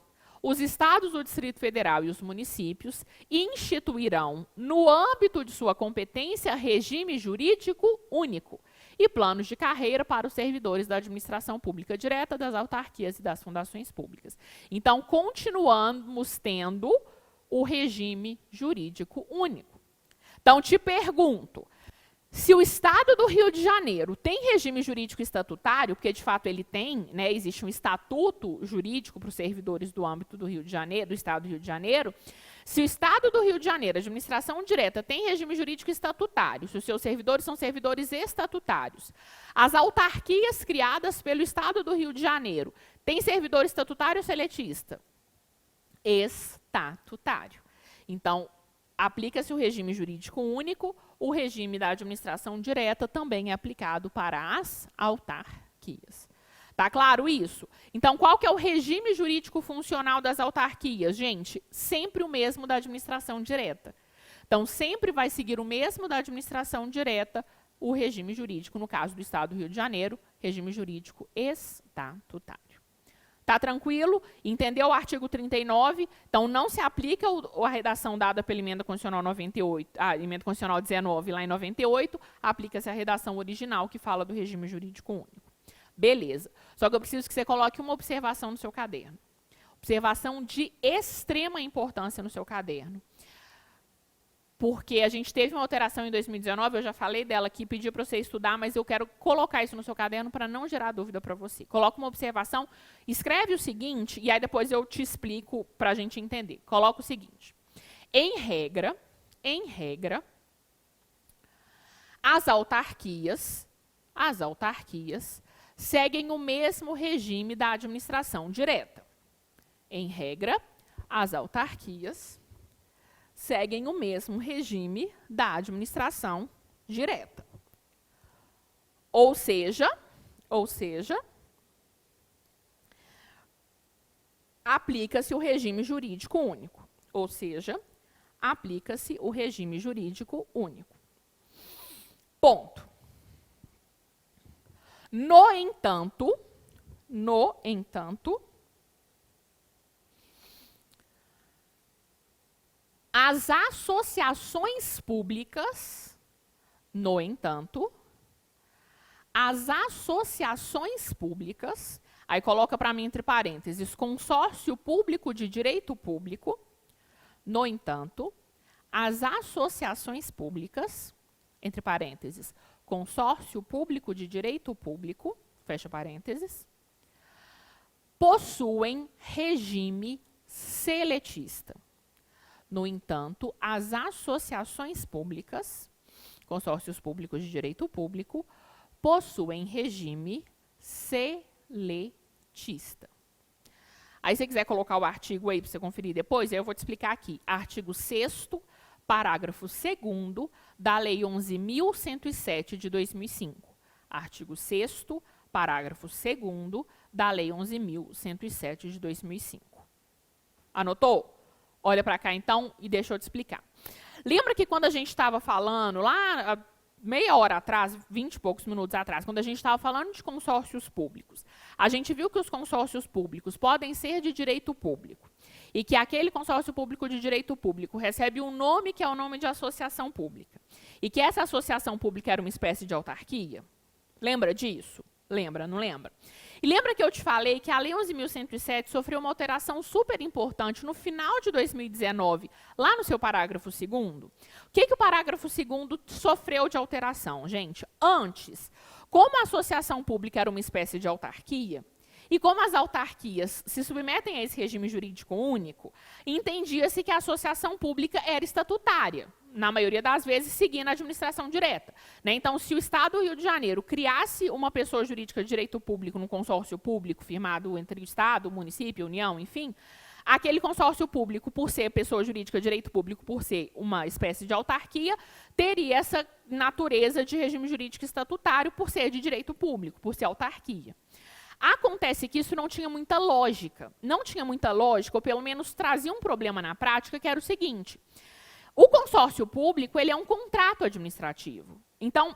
os estados do Distrito Federal e os municípios instituirão, no âmbito de sua competência, regime jurídico único e planos de carreira para os servidores da administração pública direta, das autarquias e das fundações públicas. Então, continuamos tendo o regime jurídico único. Então, te pergunto, se o Estado do Rio de Janeiro tem regime jurídico estatutário, porque de fato ele tem, né, existe um estatuto jurídico para os servidores do âmbito do Rio de Janeiro, do Estado do Rio de Janeiro, se o Estado do Rio de Janeiro, a administração direta, tem regime jurídico estatutário, se os seus servidores são servidores estatutários, as autarquias criadas pelo Estado do Rio de Janeiro têm servidor estatutário ou seletista? Estatutário. Então, aplica-se o regime jurídico único, o regime da administração direta também é aplicado para as autarquias. Tá claro isso? Então, qual que é o regime jurídico funcional das autarquias? Gente, sempre o mesmo da administração direta. Então, sempre vai seguir o mesmo da administração direta, o regime jurídico, no caso do Estado do Rio de Janeiro, regime jurídico estatutário. Tá tranquilo? Entendeu o artigo 39? Então, não se aplica a redação dada pela emenda constitucional 98, emenda constitucional 19, lá em 98, aplica-se a redação original que fala do regime jurídico único. Beleza. Só que eu preciso que você coloque uma observação no seu caderno. Observação de extrema importância no seu caderno. Porque a gente teve uma alteração em 2019, eu já falei dela aqui, pedi para você estudar, mas eu quero colocar isso no seu caderno para não gerar dúvida para você. Coloca uma observação, escreve o seguinte, e aí depois eu te explico para a gente entender. Coloca o seguinte: em regra, as autarquias seguem o mesmo regime da administração direta. Em regra, as autarquias seguem o mesmo regime da administração direta. Ou seja, aplica-se o regime jurídico único. Ponto. No entanto, as associações públicas, aí coloca para mim entre parênteses, consórcio público de direito público, no entanto, as associações públicas, entre parênteses, consórcio público de direito público, fecha parênteses, possuem regime seletista. No entanto, as associações públicas, consórcios públicos de direito público, possuem regime seletista. Aí, se você quiser colocar o artigo aí para você conferir depois, aí eu vou te explicar aqui. Artigo 6º, parágrafo 2º da Lei 11.107 de 2005. Artigo 6º, parágrafo 2º da Lei 11.107 de 2005. Anotou? Olha para cá, então, e deixa eu te explicar. Lembra que quando a gente estava falando, lá meia hora atrás, 20 e poucos minutos atrás, quando a gente estava falando de consórcios públicos, a gente viu que os consórcios públicos podem ser de direito público e que aquele consórcio público de direito público recebe um nome que é o nome de associação pública e que essa associação pública era uma espécie de autarquia? Lembra disso? Lembra, não lembra? E lembra que eu te falei que a Lei 11.107 sofreu uma alteração super importante no final de 2019, lá no seu parágrafo 2º? O que o parágrafo 2º sofreu de alteração, gente? Antes, como a associação pública era uma espécie de autarquia, e como as autarquias se submetem a esse regime jurídico único, entendia-se que a associação pública era estatutária, na maioria das vezes seguindo a administração direta. Né? Então, se o Estado do Rio de Janeiro criasse uma pessoa jurídica de direito público num consórcio público firmado entre o Estado, o município, a União, enfim, aquele consórcio público, por ser pessoa jurídica de direito público, por ser uma espécie de autarquia, teria essa natureza de regime jurídico estatutário por ser de direito público, por ser autarquia. Acontece que isso não tinha muita lógica. Não tinha muita lógica, ou pelo menos trazia um problema na prática, que era o seguinte: o consórcio público, ele é um contrato administrativo. Então,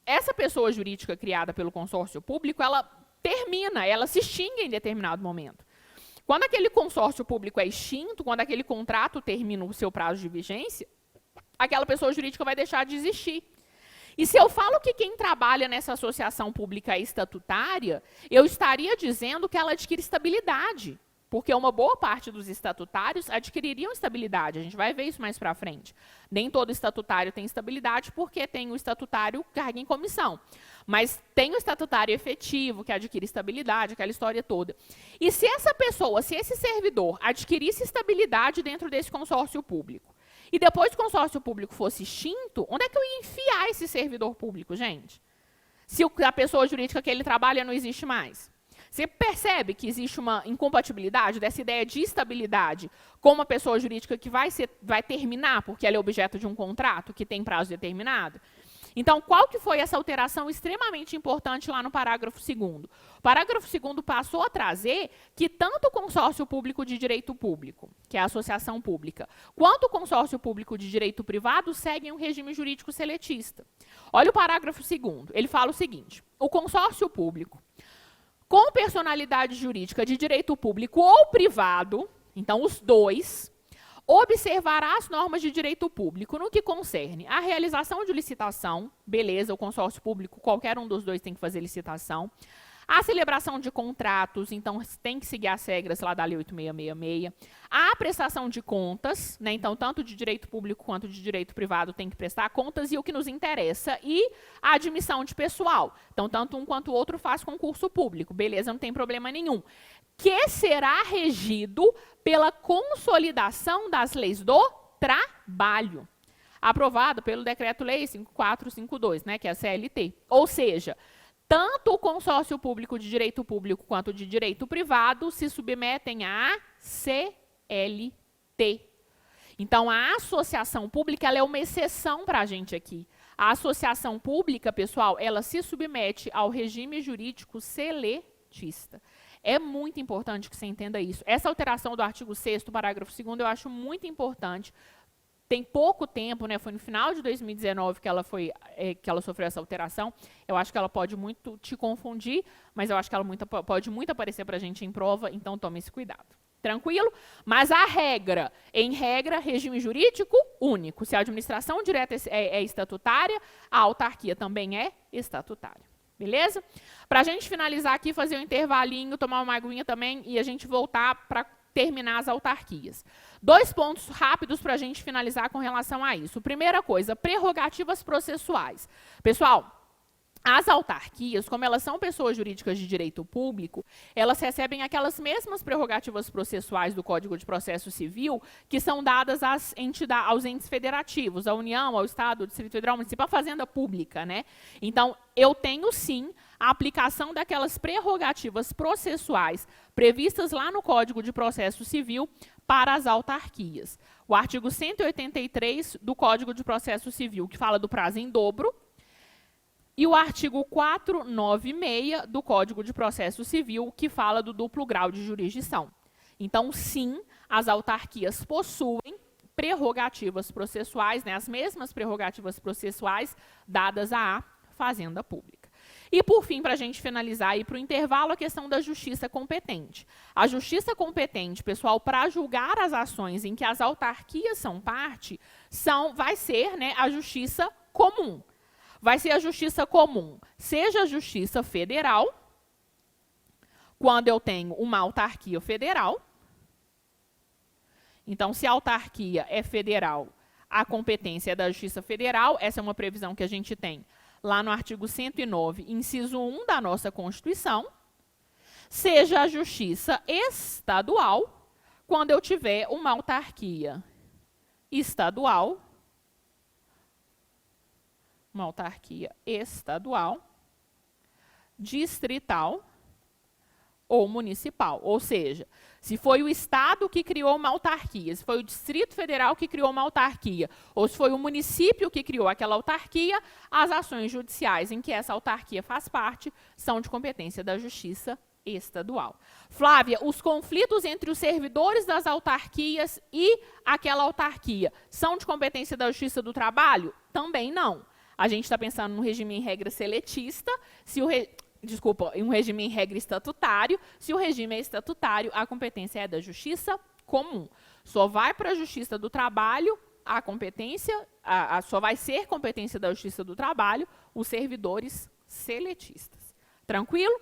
essa pessoa jurídica criada pelo consórcio público, ela termina, ela se extingue em determinado momento. Quando aquele consórcio público é extinto, quando aquele contrato termina o seu prazo de vigência, aquela pessoa jurídica vai deixar de existir. E se eu falo que quem trabalha nessa associação pública é estatutária, eu estaria dizendo que ela adquire estabilidade, porque uma boa parte dos estatutários adquiririam estabilidade. A gente vai ver isso mais para frente. Nem todo estatutário tem estabilidade, porque tem o estatutário carga em comissão. Mas tem o estatutário efetivo, que adquire estabilidade, aquela história toda. E se essa pessoa, se esse servidor adquirisse estabilidade dentro desse consórcio público, e depois que o consórcio público fosse extinto, onde é que eu ia enfiar esse servidor público, gente? Se a pessoa jurídica que ele trabalha não existe mais. Você percebe que existe uma incompatibilidade dessa ideia de estabilidade com uma pessoa jurídica que vai terminar, porque ela é objeto de um contrato que tem prazo determinado? Então, qual que foi essa alteração extremamente importante lá no parágrafo 2º? O parágrafo 2º passou a trazer que tanto o consórcio público de direito público, que é a associação pública, quanto o consórcio público de direito privado seguem um regime jurídico seletista. Olha o parágrafo 2º, ele fala o seguinte: o consórcio público, com personalidade jurídica de direito público ou privado, então os dois, observará as normas de direito público no que concerne a realização de licitação, beleza, o consórcio público, qualquer um dos dois tem que fazer licitação, a celebração de contratos, então tem que seguir as regras lá da Lei 8666, a prestação de contas, né, então tanto de direito público quanto de direito privado tem que prestar contas, e o que nos interessa, e a admissão de pessoal. Então, tanto um quanto o outro faz concurso público, beleza, não tem problema nenhum. Que será regido pela consolidação das leis do trabalho, aprovado pelo Decreto-Lei 5452, né, que é a CLT. Ou seja, tanto o consórcio público de direito público quanto de direito privado se submetem à CLT. Então, a associação pública ela é uma exceção para a gente aqui. A associação pública, pessoal, ela se submete ao regime jurídico seletista. É muito importante que você entenda isso. Essa alteração do artigo 6º, parágrafo 2º, eu acho muito importante. Tem pouco tempo, né, foi no final de 2019 que ela sofreu essa alteração. Eu acho que ela pode muito te confundir, mas eu acho que ela pode muito aparecer para a gente em prova, então tome esse cuidado. Tranquilo? Mas a regra, em regra, regime jurídico único. Se a administração direta é estatutária, a autarquia também é estatutária. Beleza? Para a gente finalizar aqui, fazer um intervalinho, tomar uma aguinha também e a gente voltar para terminar as autarquias. 2 pontos rápidos para a gente finalizar com relação a isso. Primeira coisa, prerrogativas processuais. Pessoal, as autarquias, como elas são pessoas jurídicas de direito público, elas recebem aquelas mesmas prerrogativas processuais do Código de Processo Civil que são dadas aos entes federativos, à União, ao Estado, ao Distrito Federal, ao município, à Fazenda Pública, né? Então, eu tenho sim a aplicação daquelas prerrogativas processuais previstas lá no Código de Processo Civil para as autarquias. O artigo 183 do Código de Processo Civil, que fala do prazo em dobro, e o artigo 496 do Código de Processo Civil, que fala do duplo grau de jurisdição. Então, sim, as autarquias possuem prerrogativas processuais, né, as mesmas prerrogativas processuais dadas à Fazenda Pública. E, por fim, para a gente finalizar e para o intervalo, a questão da justiça competente. A justiça competente, pessoal, para julgar as ações em que as autarquias são parte, vai ser, né, a justiça comum. Vai ser a justiça comum, seja a justiça federal, quando eu tenho uma autarquia federal. Então, se a autarquia é federal, a competência é da Justiça Federal. Essa é uma previsão que a gente tem lá no artigo 109, inciso 1 da nossa Constituição. Seja a Justiça estadual, quando eu tiver uma autarquia estadual, distrital ou municipal. Ou seja, se foi o Estado que criou uma autarquia, se foi o Distrito Federal que criou uma autarquia, ou se foi o município que criou aquela autarquia, as ações judiciais em que essa autarquia faz parte são de competência da Justiça estadual. Flávia, os conflitos entre os servidores das autarquias e aquela autarquia são de competência da Justiça do Trabalho? Também não. A gente está pensando no regime em regra seletista. Desculpa, um regime em regra estatutário. Se o regime é estatutário, a competência é da Justiça Comum. Só vai para a Justiça do Trabalho a competência, só vai ser competência da Justiça do Trabalho os servidores seletistas. Tranquilo?